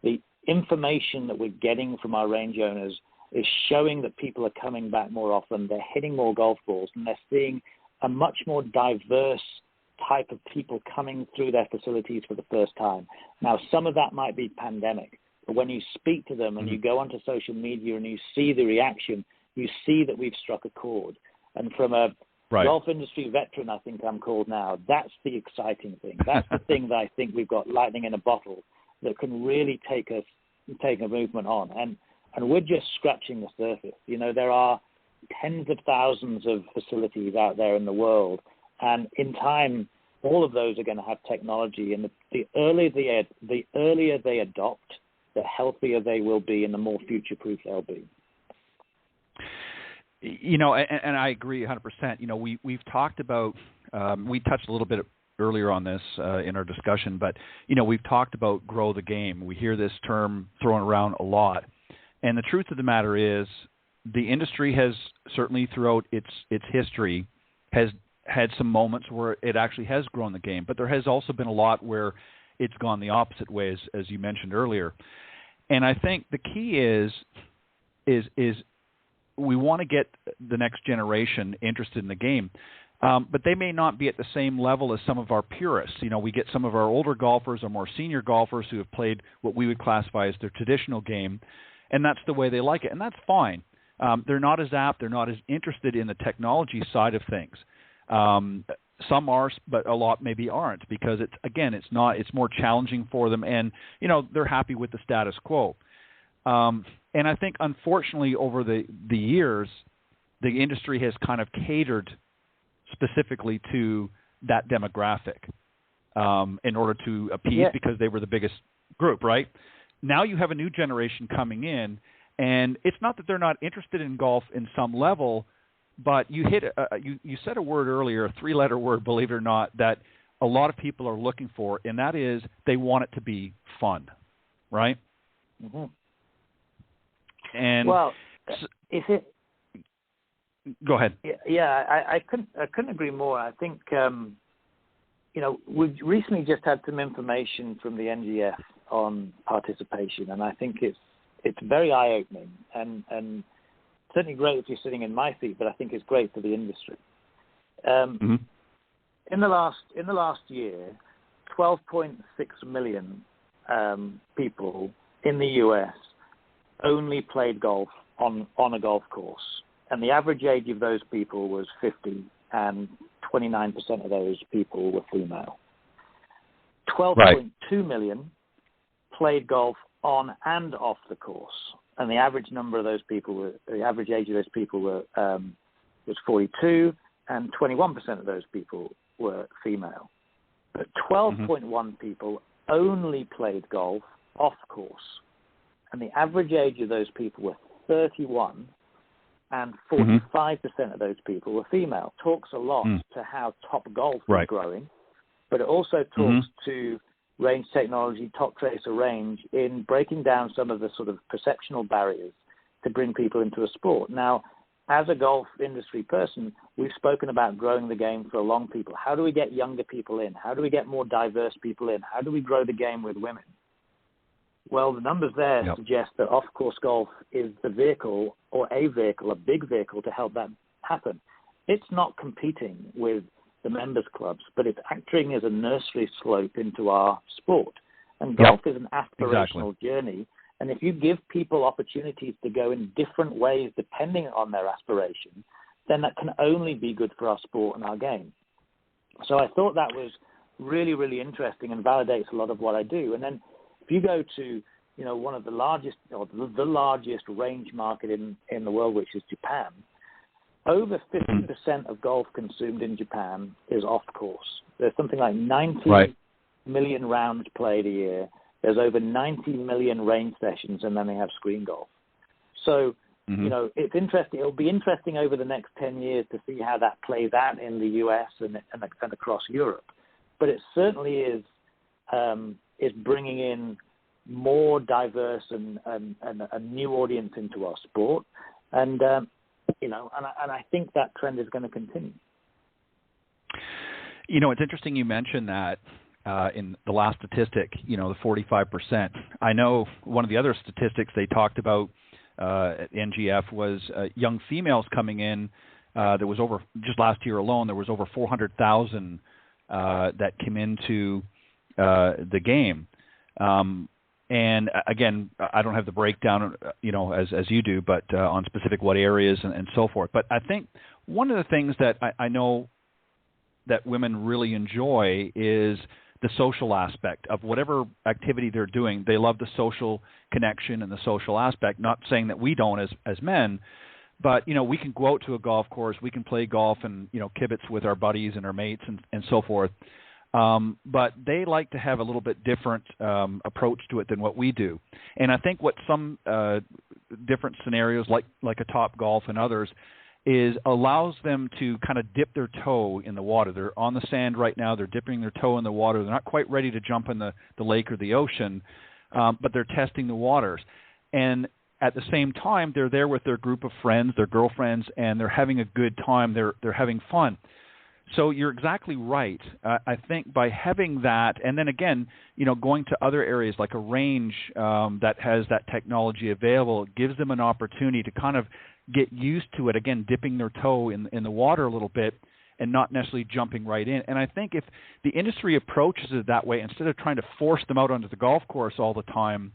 the information that we're getting from our range owners is showing that people are coming back more often. They're hitting more golf balls, and they're seeing a much more diverse type of people coming through their facilities for the first time. Now, some of that might be pandemic, but when you speak to them and you go onto social media and you see the reaction, you see that we've struck a chord. And from a golf industry veteran, I think I'm called now, that's the exciting thing. That's the thing that I think we've got lightning in a bottle that can really take a movement on. And we're just scratching the surface. There are tens of thousands of facilities out there in the world, and in time, all of those are going to have technology. And the earlier they adopt, the healthier they will be, and the more future-proof they'll be. And I agree 100%. We've talked about, we touched a little bit earlier on this in our discussion, but we've talked about grow the game. We hear this term thrown around a lot. And the truth of the matter is, the industry has certainly throughout its history has had some moments where it actually has grown the game, but there has also been a lot where it's gone the opposite way, as you mentioned earlier. And I think the key is we want to get the next generation interested in the game, but they may not be at the same level as some of our purists. We get some of our older golfers or more senior golfers who have played what we would classify as their traditional game, and that's the way they like it, and that's fine. They're not as apt, they're not as interested in the technology side of things. Some are, but a lot maybe aren't, because it's more challenging for them, and they're happy with the status quo. And I think, unfortunately, over the years, the industry has kind of catered specifically to that demographic in order to appease, because they were the biggest group, right? Now you have a new generation coming in, and it's not that they're not interested in golf in some level, but you said a word earlier, a 3-letter word, believe it or not, that a lot of people are looking for, and that is they want it to be fun, right? Mm-hmm. And is it? Go ahead. Yeah, I couldn't agree more. I think we've recently just had some information from the NGF on participation, and I think it's it's very eye-opening and certainly great if you're sitting in my seat, but I think it's great for the industry. In the last year, 12.6 million people in the U.S. only played golf on a golf course, and the average age of those people was 50, and 29% of those people were female. 12.2 million played golf on and off the course, and the average age of those people was 42, and 21% of those people were female. But 12.1 people only played golf off course, and the average age of those people were 31, and 45% of those people were female. Talks a lot to how top golf is growing, but it also talks to range technology, Toptracer range, in breaking down some of the sort of perceptional barriers to bring people into a sport. Now, as a golf industry person, we've spoken about growing the game for long people. How do we get younger people in? How do we get more diverse people in? How do we grow the game with women? Well, the numbers there suggest that off-course golf is the vehicle, or a big vehicle to help that happen. It's not competing with the members clubs, but it's acting as a nursery slope into our sport. And golf is an aspirational journey. And if you give people opportunities to go in different ways depending on their aspiration, then that can only be good for our sport and our game. So I thought that was really, really interesting and validates a lot of what I do. And then if you go to, one of the largest, or the largest range market in the world, which is Japan, over 50% of golf consumed in Japan is off course. There's something like 90 million rounds played a year. There's over 90 million range sessions, and then they have screen golf. So, it's interesting. It'll be interesting over the next 10 years to see how that plays out in the U.S. and across Europe. But it certainly is bringing in more diverse and a new audience into our sport. And I think that trend is going to continue. It's interesting you mentioned that in the last statistic, the 45%. I know one of the other statistics they talked about at NGF was young females coming in. There was just last year alone, there was over 400,000 that came into the game. And again, I don't have the breakdown, as you do, but on specific what areas and so forth. But I think one of the things that I know that women really enjoy is the social aspect of whatever activity they're doing. They love the social connection and the social aspect. Not saying that we don't as men, but we can go out to a golf course, we can play golf and kibitz with our buddies and our mates and so forth. But they like to have a little bit different approach to it than what we do. And I think what some different scenarios like a Top Golf and others is allows them to kind of dip their toe in the water. They're on the sand right now. They're dipping their toe in the water. They're not quite ready to jump in the lake or the ocean, but they're testing the waters. And at the same time, they're there with their group of friends, their girlfriends, and they're having a good time. They're having fun. So you're exactly right. I think by having that, and then again, going to other areas like a range that has that technology available, it gives them an opportunity to kind of get used to it, again, dipping their toe in the water a little bit and not necessarily jumping right in. And I think if the industry approaches it that way, instead of trying to force them out onto the golf course all the time,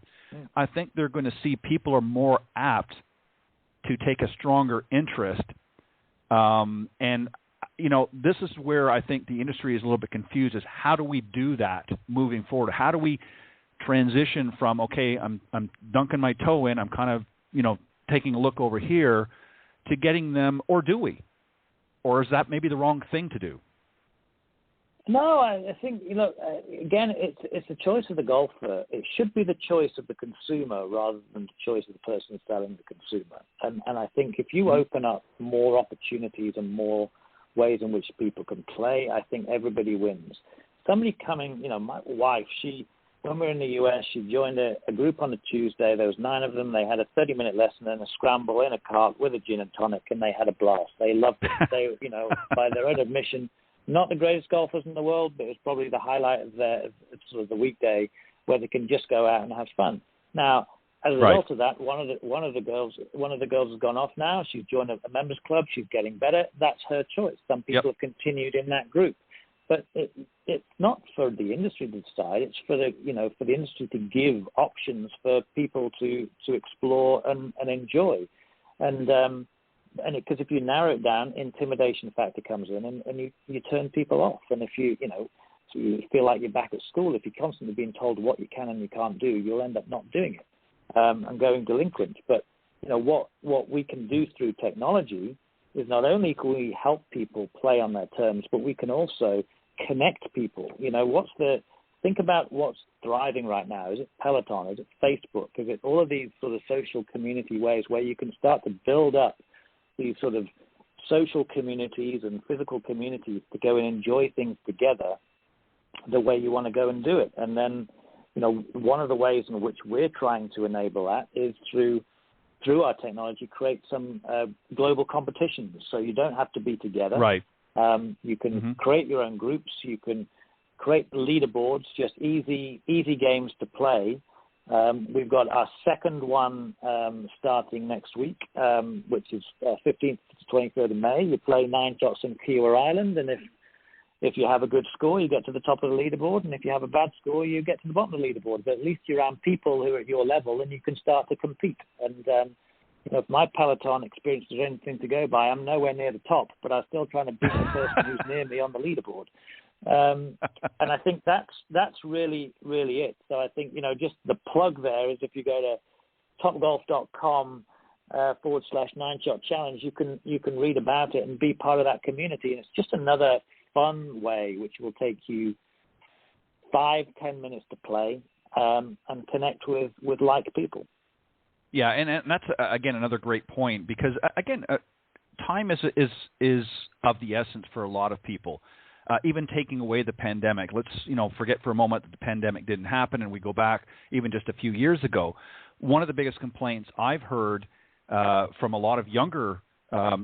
I think they're going to see people are more apt to take a stronger interest. And this is where I think the industry is a little bit confused, is how do we do that moving forward? How do we transition from, okay, I'm dunking my toe in, I'm kind of, taking a look over here, to getting them, or do we? Or is that maybe the wrong thing to do? No, I think, again, it's the choice of the golfer. It should be the choice of the consumer rather than the choice of the person selling the consumer. And I think if you open up more opportunities and more ways in which people can play, I think everybody wins. Somebody coming, my wife, when we were in the U.S., she joined a group on a Tuesday. There was 9 of them. They had a 30-minute lesson and a scramble in a cart with a gin and tonic, and they had a blast. They loved it. They, by their own admission, not the greatest golfers in the world, but it was probably the highlight of the weekday where they can just go out and have fun. Now, as a result of that, one of the girls has gone off now. She's joined a members club. She's getting better. That's her choice. Some people have continued in that group, but it's not for the industry to decide. It's for the industry to give options for people to explore and enjoy, and because if you narrow it down, intimidation factor comes in, and you turn people off. And if you feel like you're back at school, if you're constantly being told what you can and you can't do, you'll end up not doing it. And going delinquent. But what we can do through technology is not only can we help people play on their terms, but we can also connect people. Think about what's thriving right now. Is it Peloton? Is it Facebook? Is it all of these sort of social community ways where you can start to build up these sort of social communities and physical communities to go and enjoy things together the way you want to go and do it? And then one of the ways in which we're trying to enable that is through our technology, create some global competitions. So you don't have to be together. Right. You can create your own groups. You can create leaderboards, just easy games to play. We've got our second one starting next week, which is 15th to 23rd of May. You play 9 shots in Kiowa Island, and if you have a good score, you get to the top of the leaderboard, and if you have a bad score, you get to the bottom of the leaderboard. But at least you're around people who are at your level, and you can start to compete. And if my Peloton experience is anything to go by, I'm nowhere near the top, but I'm still trying to beat the person who's near me on the leaderboard. And I think that's really, really it. So I think just the plug there is if you go to topgolf.com /9-shot challenge, you can read about it and be part of that community. And it's just another fun way which will take you 5-10 minutes to play and connect with like people. Yeah, and that's again another great point, because again time is of the essence for a lot of people. Even taking away the pandemic, let's forget for a moment that the pandemic didn't happen, and we go back even just a few years ago. One of the biggest complaints I've heard from a lot of younger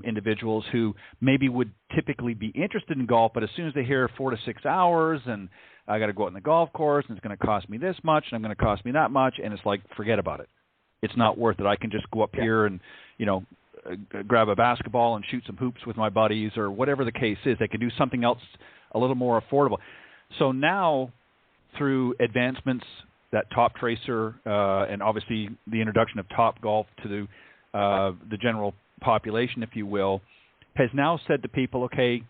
individuals who maybe would typically be interested in golf, but as soon as they hear 4 to 6 hours and I got to go out on the golf course and it's going to cost me this much and I'm going to cost me that much, and it's like, forget about it. It's not worth it. I can just go up here and grab a basketball and shoot some hoops with my buddies, or whatever the case is. They can do something else a little more affordable. So now, through advancements that Toptracer and obviously the introduction of Topgolf to the general population, if you will, has now said to people, okay,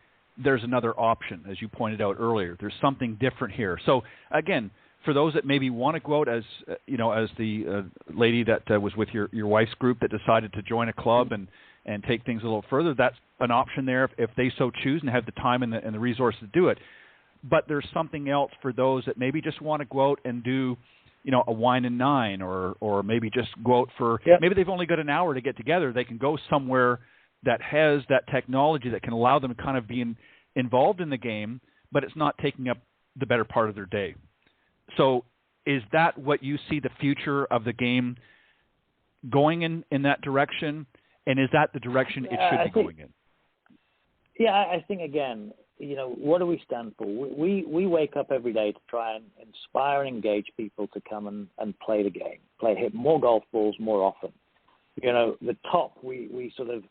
there's another option, as you pointed out earlier. There's something different here. So again, for those that maybe want to go out as the lady that was with your wife's group that decided to join a club and take things a little further, that's an option there if they so choose and have the time and the resources to do it. But there's something else for those that maybe just want to go out and do a wine and nine, or maybe just go out for, maybe they've only got an hour to get together. They can go somewhere that has that technology that can allow them to kind of be involved in the game, but it's not taking up the better part of their day. So is that what you see the future of the game going in that direction? And is that the direction it should be going in? Yeah, I think, again, what do we stand for? We wake up every day to try and inspire and engage people to come and play the game, hit more golf balls more often. The top, we sort of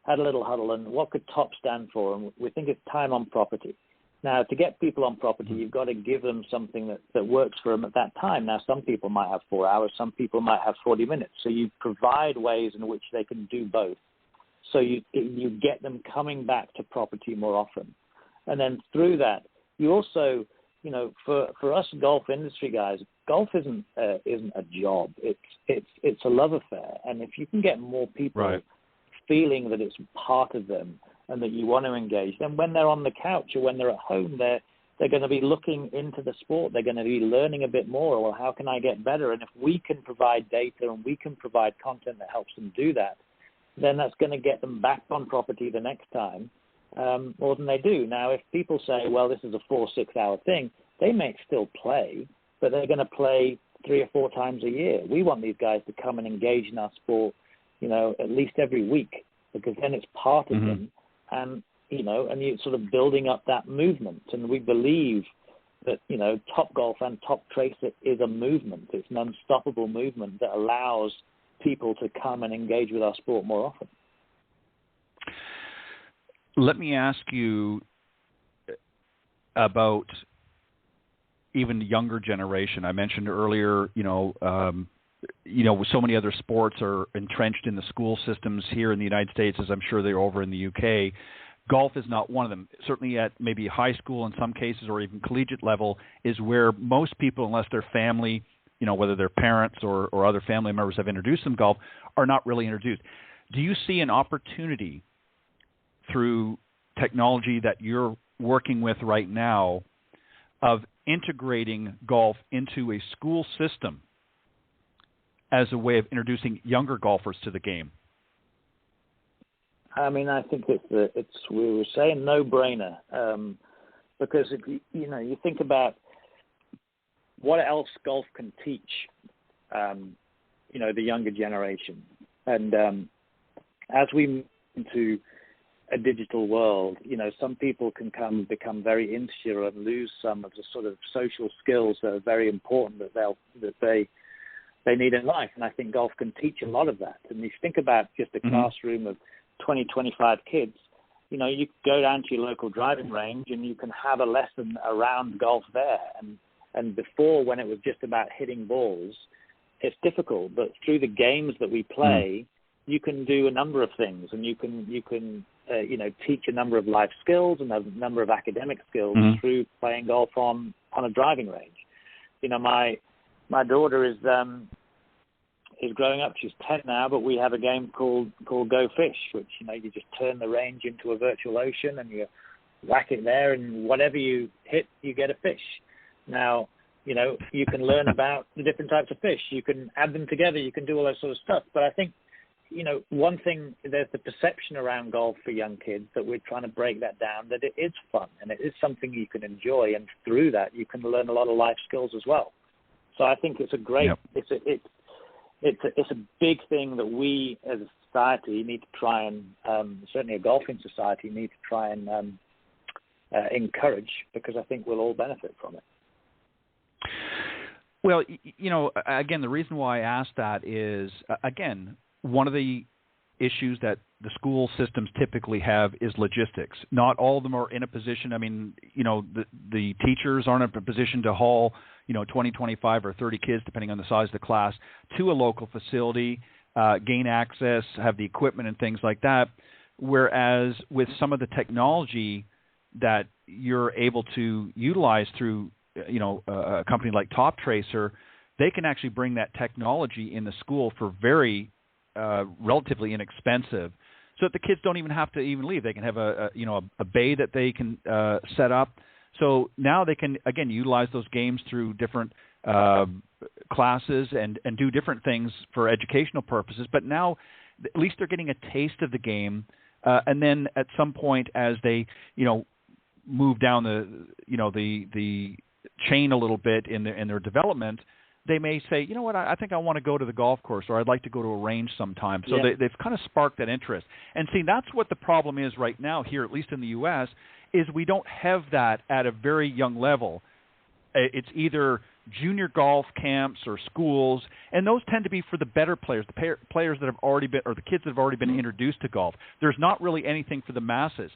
had a little huddle, and what could top stand for? And we think it's time on property. Now, to get people on property, you've got to give them something that works for them at that time. Now, some people might have 4 hours, some people might have 40 minutes. So you provide ways in which they can do both. So you get them coming back to property more often. And then through that, you also, for us golf industry guys, golf isn't a job. It's a love affair. And if you can get more people feeling that it's part of them and that you want to engage, then when they're on the couch or when they're at home, they're going to be looking into the sport. They're going to be learning a bit more. Well, how can I get better? And if we can provide data and we can provide content that helps them do that, then that's going to get them back on property the next time more than they do. Now, if people say, well, this is a 4-6 hour thing, they may still play, but they're going to play 3 or 4 times a year. We want these guys to come and engage in our sport, at least every week, because then it's part of them. And, and you're sort of building up that movement. And we believe that, Topgolf and Toptracer is a movement. It's an unstoppable movement that allows people to come and engage with our sport more often. Let me ask you about even the younger generation. I mentioned earlier, with so many other sports are entrenched in the school systems here in the United States, as I'm sure they're over in the UK. Golf is not one of them. Certainly at maybe high school in some cases or even collegiate level is where most people, unless their family, whether their parents or other family members have introduced them to golf, are not really introduced. Do you see an opportunity through technology that you're working with right now of integrating golf into a school system as a way of introducing younger golfers to the game? I mean, I think it's we were saying no-brainer, because if you think about what else golf can teach, the younger generation, and as we move into a digital world, some people can become very insular and lose some of the sort of social skills that are very important that they need in life. And I think golf can teach a lot of that. And if you think about just a classroom of 20, 25 kids, you go down to your local driving range and you can have a lesson around golf there. And before, when it was just about hitting balls, it's difficult. But through the games that we play, you can do a number of things, and you can teach a number of life skills and a number of academic skills through playing golf on a driving range. My daughter is growing up. She's 10 now, but we have a game called Go Fish, which you just turn the range into a virtual ocean and you whack it there, and whatever you hit, you get a fish. Now, you can learn about the different types of fish. You can add them together. You can do all that sort of stuff. But I think, one thing, there's the perception around golf for young kids that we're trying to break that down, that it is fun and it is something you can enjoy. And through that, you can learn a lot of life skills as well. So I think it's a great, it's a big thing that we as a society need to try and, certainly a golfing society, need to try and encourage, because I think we'll all benefit from it. Well, again, the reason why I asked that is, again, one of the issues that the school systems typically have is logistics. Not all of them are in a position. I mean, the teachers aren't in a position to haul, 20, 25, or 30 kids, depending on the size of the class, to a local facility, gain access, have the equipment and things like that. Whereas with some of the technology that you're able to utilize through, a company like Toptracer, they can actually bring that technology in the school for very relatively inexpensive, so that the kids don't even have to leave. They can have a bay that they can set up. So now they can, again, utilize those games through different classes and do different things for educational purposes. But now at least they're getting a taste of the game. And then at some point, as they, move down the chain a little bit in their development, they may say, you know what, I think I want to go to the golf course, or I'd like to go to a range sometime. So they've kind of sparked that interest. And see, that's what the problem is right now here, at least in the U.S., is we don't have that at a very young level. It's either junior golf camps or schools, and those tend to be for the better players, the players that have already been, or the kids that have already been introduced to golf. There's not really anything for the masses.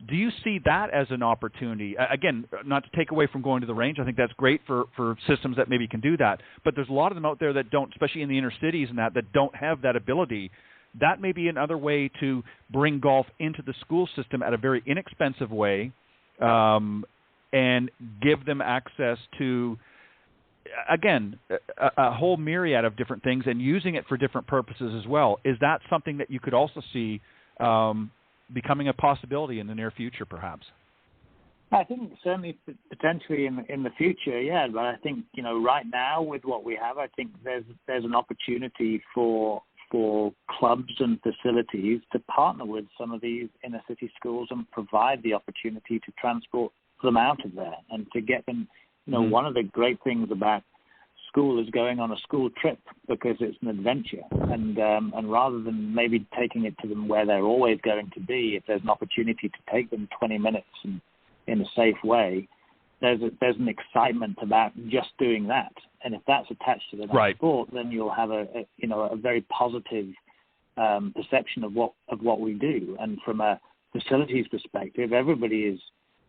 Do you see that as an opportunity? Again, not to take away from going to the range. I think that's great for systems that maybe can do that. But there's a lot of them out there that don't, especially in the inner cities and that don't have that ability. That may be another way to bring golf into the school system at a very inexpensive way, and give them access to, again, a whole myriad of different things, and using it for different purposes as well. Is that something that you could also see becoming a possibility in the near future, perhaps? I think certainly potentially in the future, yeah. But I think, right now with what we have, I think there's an opportunity for clubs and facilities to partner with some of these inner city schools and provide the opportunity to transport them out of there and to get them. One of the great things about school is going on a school trip, because it's an adventure, and rather than maybe taking it to them where they're always going to be, if there's an opportunity to take them 20 minutes in a safe way, there's an excitement about just doing that. And if that's attached to the sport, then you'll have a very positive perception of what we do. And from a facilities perspective, everybody is,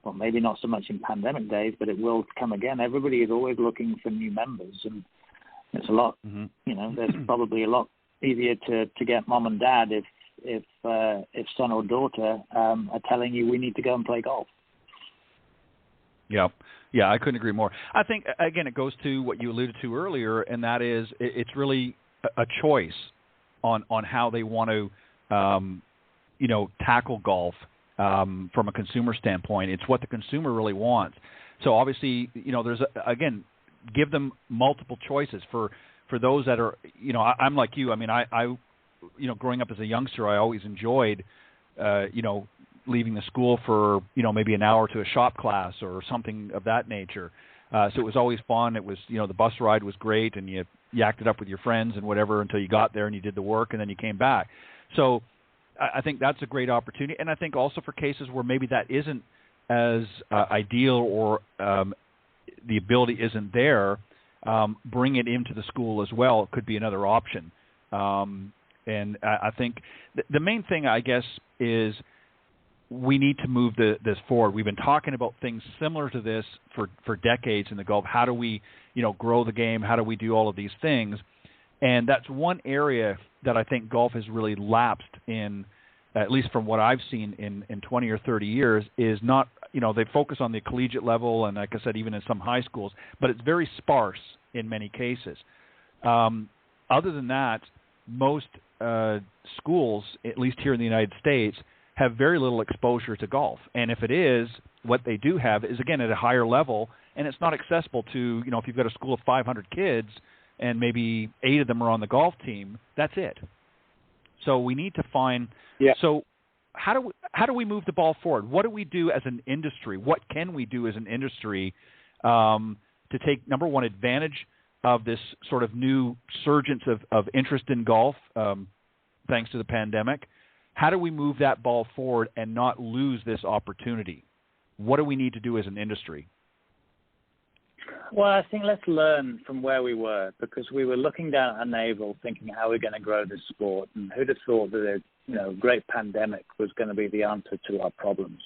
well, maybe not so much in pandemic days, but it will come again. Everybody is always looking for new members, and it's a lot. There's probably a lot easier to get mom and dad if son or daughter are telling you we need to go and play golf. Yeah, I couldn't agree more. I think, again, it goes to what you alluded to earlier, and that is it's really a choice on how they want to, tackle golf from a consumer standpoint. It's what the consumer really wants. So obviously, there's again, give them multiple choices for those that are, I'm like you. I mean, I growing up as a youngster, I always enjoyed, leaving the school for, maybe an hour to a shop class or something of that nature. So it was always fun. It was, the bus ride was great, and you yacked it up with your friends and whatever until you got there and you did the work and then you came back. So I think that's a great opportunity. And I think also for cases where maybe that isn't as ideal or the ability isn't there, bring it into the school as well. It could be another option. And I think the main thing, I guess, is we need to move this forward. We've been talking about things similar to this for decades in the golf. How do we, grow the game? How do we do all of these things? And that's one area that I think golf has really lapsed in, at least from what I've seen in 20 or 30 years, is not, they focus on the collegiate level and, like I said, even in some high schools, but it's very sparse in many cases. Other than that, most schools, at least here in the United States, have very little exposure to golf. And if it is, what they do have is, again, at a higher level, and it's not accessible to, if you've got a school of 500 kids and maybe 8 of them are on the golf team, that's it. So we need to find so how do we move the ball forward? What do we do as an industry? What can we do as an industry to take, number one, advantage of this sort of new surgence of interest in golf thanks to the pandemic? How do we move that ball forward and not lose this opportunity? What do we need to do as an industry? Well, I think let's learn from where we were, because we were looking down at our navel thinking how we're going to grow this sport, and who'd have thought that a great pandemic was going to be the answer to our problems.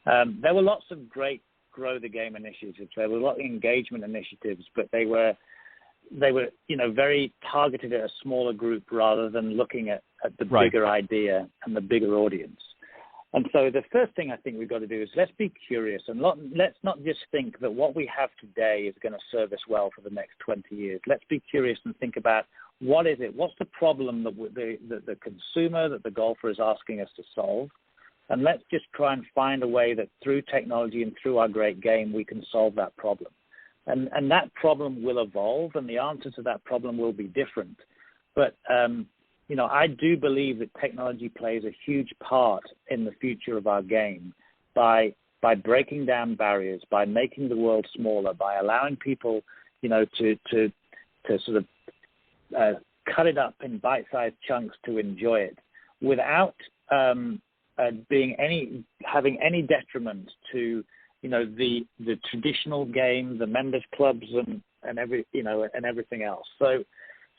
There were lots of great grow the game initiatives. There were a lot of engagement initiatives, but they were very targeted at a smaller group rather than looking at the bigger idea and the bigger audience. And so the first thing I think we've got to do is let's be curious, and let's not just think that what we have today is going to serve us well for the next 20 years. Let's be curious and think about what is it? What's the problem that the consumer, that the golfer is asking us to solve? And let's just try and find a way that through technology and through our great game, we can solve that problem. And that problem will evolve, and the answer to that problem will be different. But, I do believe that technology plays a huge part in the future of our game by breaking down barriers, by making the world smaller, by allowing people, to sort of cut it up in bite-sized chunks to enjoy it without having any detriment to the traditional game, the members clubs, and everything else.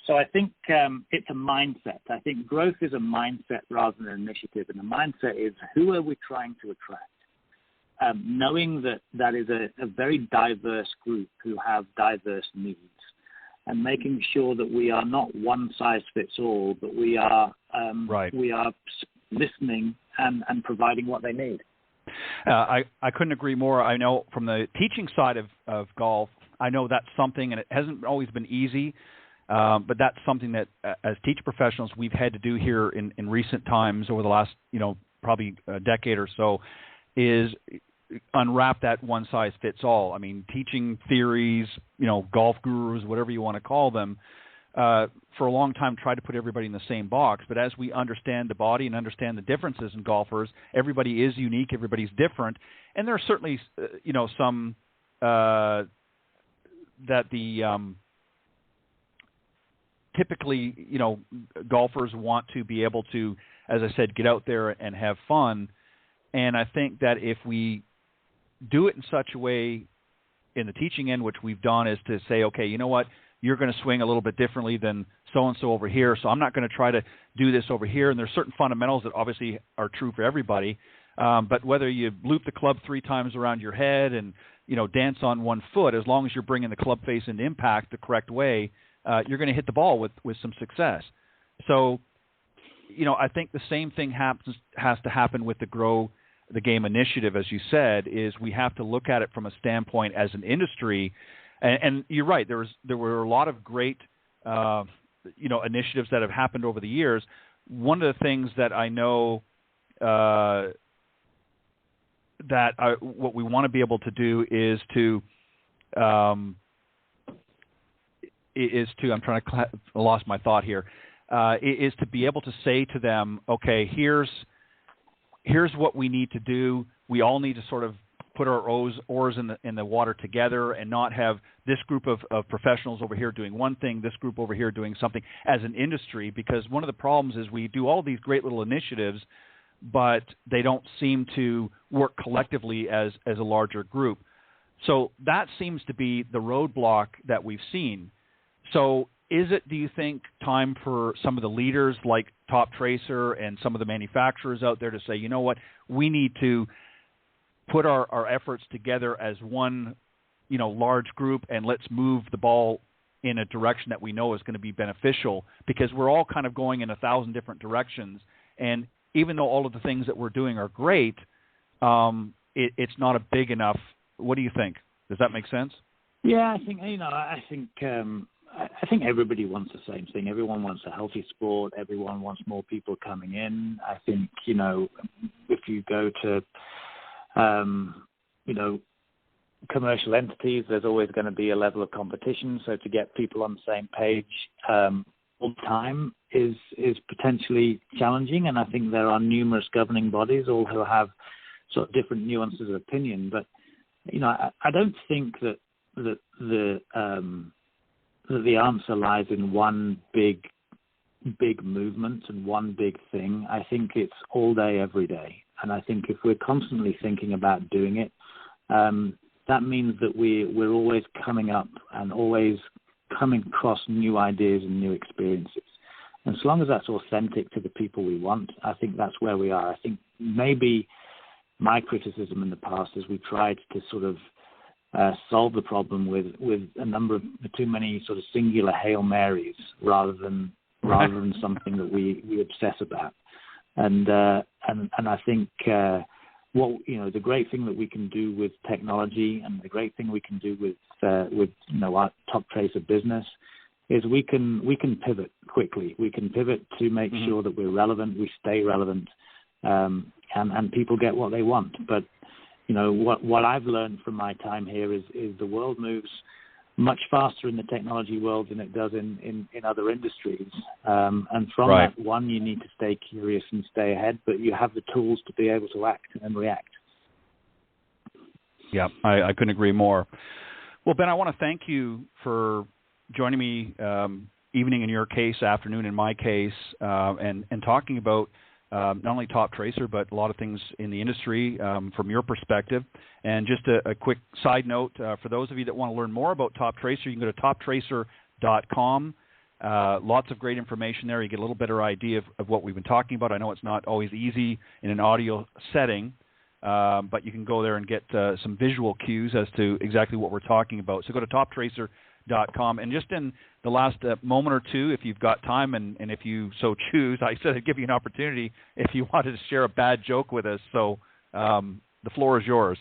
So I think it's a mindset. I think growth is a mindset rather than an initiative, and the mindset is who are we trying to attract? Knowing that is a very diverse group who have diverse needs, and making sure that we are not one size fits all, but we are listening and providing what they need. I couldn't agree more. I know from the teaching side of golf, I know that's something, and it hasn't always been easy, but that's something that as teacher professionals we've had to do here in recent times over the last, probably a decade or so, is unwrap that one size fits all. I mean, teaching theories, golf gurus, whatever you want to call them, for a long time tried to put everybody in the same box. But as we understand the body and understand the differences in golfers, everybody is unique, everybody's different. And there are certainly, some that the typically, golfers want to be able to, as I said, get out there and have fun. And I think that if we do it in such a way in the teaching end, which we've done, is to say, okay, you know what, you're going to swing a little bit differently than so-and-so over here, so I'm not going to try to do this over here. And there's certain fundamentals that obviously are true for everybody. But whether you loop the club 3 times around your head and, dance on one foot, as long as you're bringing the club face into impact the correct way, you're going to hit the ball with some success. So, I think the same thing has to happen with the Grow the Game initiative, as you said, is we have to look at it from a standpoint as an industry. And you're right, there were a lot of great, initiatives that have happened over the years. One of the things that I know what we want to be able to do is to I'm trying to I lost my thought here. Is to be able to say to them, okay, here's what we need to do. We all need to sort of put our oars in the water together and not have this group of professionals over here doing one thing, this group over here doing something as an industry, because one of the problems is we do all these great little initiatives, but they don't seem to work collectively as a larger group. So that seems to be the roadblock that we've seen. So is it, do you think, time for some of the leaders like Toptracer and some of the manufacturers out there to say, you know what, we need to put our efforts together as one, large group, and let's move the ball in a direction that we know is going to be beneficial, because we're all kind of going in 1,000 different directions. And even though all of the things that we're doing are great, it's not a big enough. What do you think? Does that make sense? Yeah, I think everybody wants the same thing. Everyone wants a healthy sport. Everyone wants more people coming in. I think, if you go to, commercial entities, there's always going to be a level of competition. So to get people on the same page all the time is potentially challenging. And I think there are numerous governing bodies, all who have sort of different nuances of opinion. But, I don't think that the answer lies in one big movement and one big thing. I think it's all day, every day. And I think if we're constantly thinking about doing it, that means that we're always coming up and always coming across new ideas and new experiences. And so long as that's authentic to the people we want, I think that's where we are. I think maybe my criticism in the past is we tried to sort of solve the problem with a number of too many sort of singular Hail Marys rather than something that we obsess about. And I think the great thing that we can do with technology and the great thing we can do with our Toptracer business is we can pivot quickly. We can pivot to make sure that we're relevant, we stay relevant, and people get what they want. But what I've learned from my time here is the world moves much faster in the technology world than it does in other industries. And from that, one, you need to stay curious and stay ahead, but you have the tools to be able to act and react. Yeah, I couldn't agree more. Well, Ben, I want to thank you for joining me evening in your case, afternoon in my case, and talking about not only Toptracer, but a lot of things in the industry from your perspective. And just a quick side note, for those of you that want to learn more about Toptracer, you can go to toptracer.com. Lots of great information there. You get a little better idea of what we've been talking about. I know it's not always easy in an audio setting, but you can go there and get some visual cues as to exactly what we're talking about. So go to toptracer.com. And just in the last moment or two, if you've got time and if you so choose, I said I'd give you an opportunity if you wanted to share a bad joke with us. So the floor is yours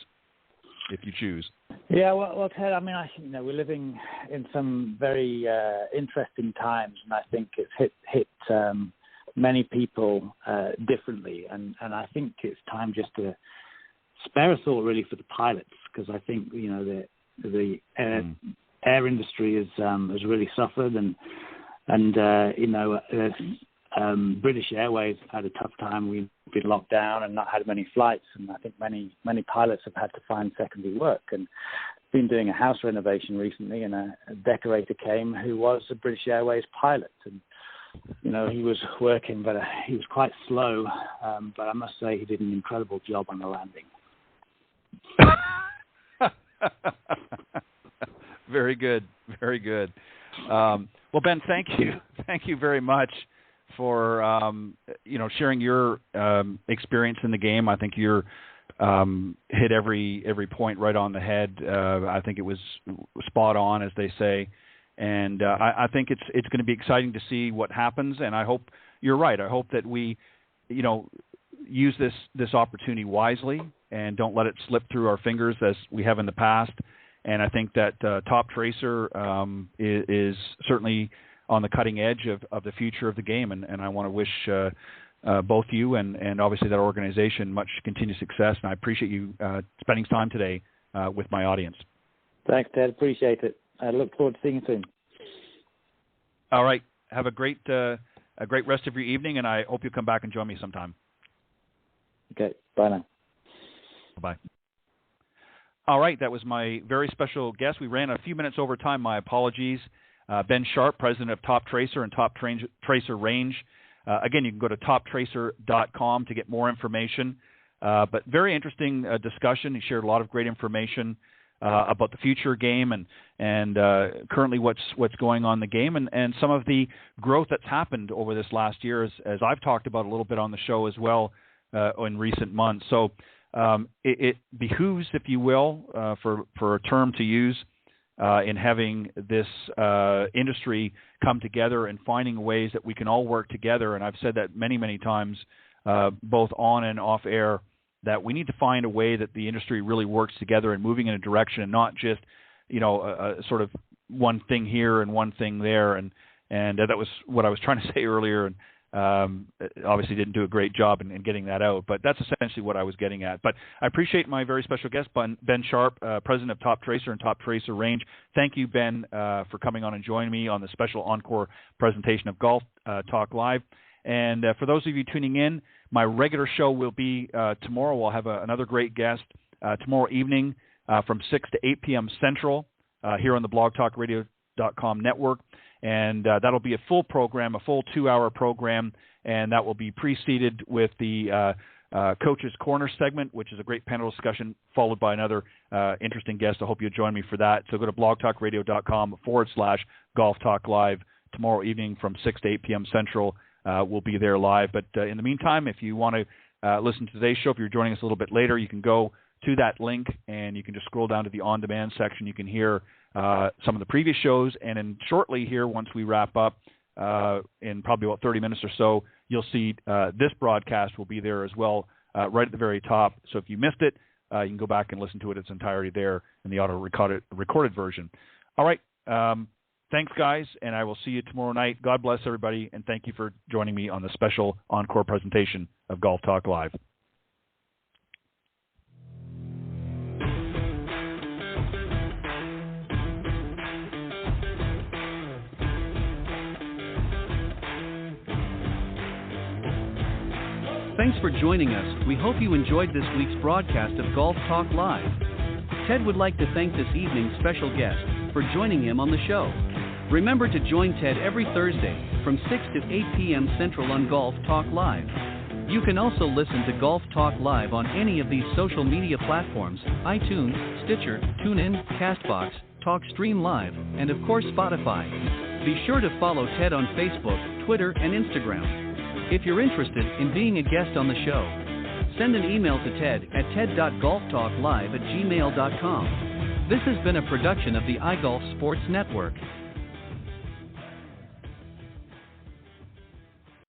if you choose. Yeah, well, Ted, I think we're living in some very interesting times, and I think it's hit many people differently. And I think it's time just to spare a thought really for the pilots, because I think the air industry has really suffered, and British Airways have had a tough time. We've been locked down and not had many flights, and I think many pilots have had to find secondary work. And been doing a house renovation recently, and a decorator came who was a British Airways pilot, and he was working, but he was quite slow. But I must say he did an incredible job on the landing. Very good. Very good. Well, Ben, thank you. Thank you very much for sharing your experience in the game. I think you're hit every point right on the head. I think it was spot on, as they say, and I think it's going to be exciting to see what happens. And I hope you're right. I hope that we, use this opportunity wisely and don't let it slip through our fingers as we have in the past. And I think that Toptracer is certainly on the cutting edge of the future of the game. And I want to wish both you and obviously that organization much continued success. And I appreciate you spending time today with my audience. Thanks, Ted. Appreciate it. I look forward to seeing you soon. All right. Have a great rest of your evening, and I hope you'll come back and join me sometime. Okay. Bye now. Bye. All right. That was my very special guest. We ran a few minutes over time. My apologies. Ben Sharpe, president of Toptracer and Toptracer Range. Again, you can go to toptracer.com to get more information. But very interesting discussion. He shared a lot of great information about the future game and currently what's going on in the game and some of the growth that's happened over this last year, as I've talked about a little bit on the show as well in recent months. So it behooves, if you will, for a term to use, in having this industry come together and finding ways that we can all work together. And I've said that many, many times, both on and off air, that we need to find a way that the industry really works together and moving in a direction and not just, a sort of one thing here and one thing there. And that was what I was trying to say earlier. And obviously didn't do a great job in getting that out, but that's essentially what I was getting at. But I appreciate my very special guest, Ben Sharpe, president of Toptracer and Toptracer Range. Thank you, Ben, for coming on and joining me on the special Encore presentation of Golf Talk Live. And for those of you tuning in, my regular show will be tomorrow. We'll have another great guest tomorrow evening from 6 to 8 p.m. Central here on the blogtalkradio.com network. And that'll be a full program, a full 2-hour program, and that will be preceded with the Coach's Corner segment, which is a great panel discussion, followed by another interesting guest. I hope you'll join me for that. So go to blogtalkradio.com/Golf Talk Live tomorrow evening from 6 to 8 p.m. Central. We'll be there live. But in the meantime, if you want to listen to today's show, if you're joining us a little bit later, you can go to that link and you can just scroll down to the on-demand section. You can hear some of the previous shows, and then shortly here, once we wrap up in probably about 30 minutes or so, you'll see this broadcast will be there as well, right at the very top. So if you missed it, you can go back and listen to it in its entirety there in the auto-recorded version. All right. Thanks, guys, and I will see you tomorrow night. God bless everybody, and thank you for joining me on the special Encore presentation of Golf Talk Live. Thanks for joining us. We hope you enjoyed this week's broadcast of Golf Talk Live. Ted would like to thank this evening's special guest for joining him on the show. Remember to join Ted every Thursday from 6 to 8 p.m. Central on Golf Talk Live. You can also listen to Golf Talk Live on any of these social media platforms: iTunes, Stitcher, TuneIn, CastBox, TalkStream Live, and of course Spotify. Be sure to follow Ted on Facebook, Twitter, and Instagram. If you're interested in being a guest on the show, send an email to Ted at ted.golftalklive@gmail.com. This has been a production of the iGolf Sports Network.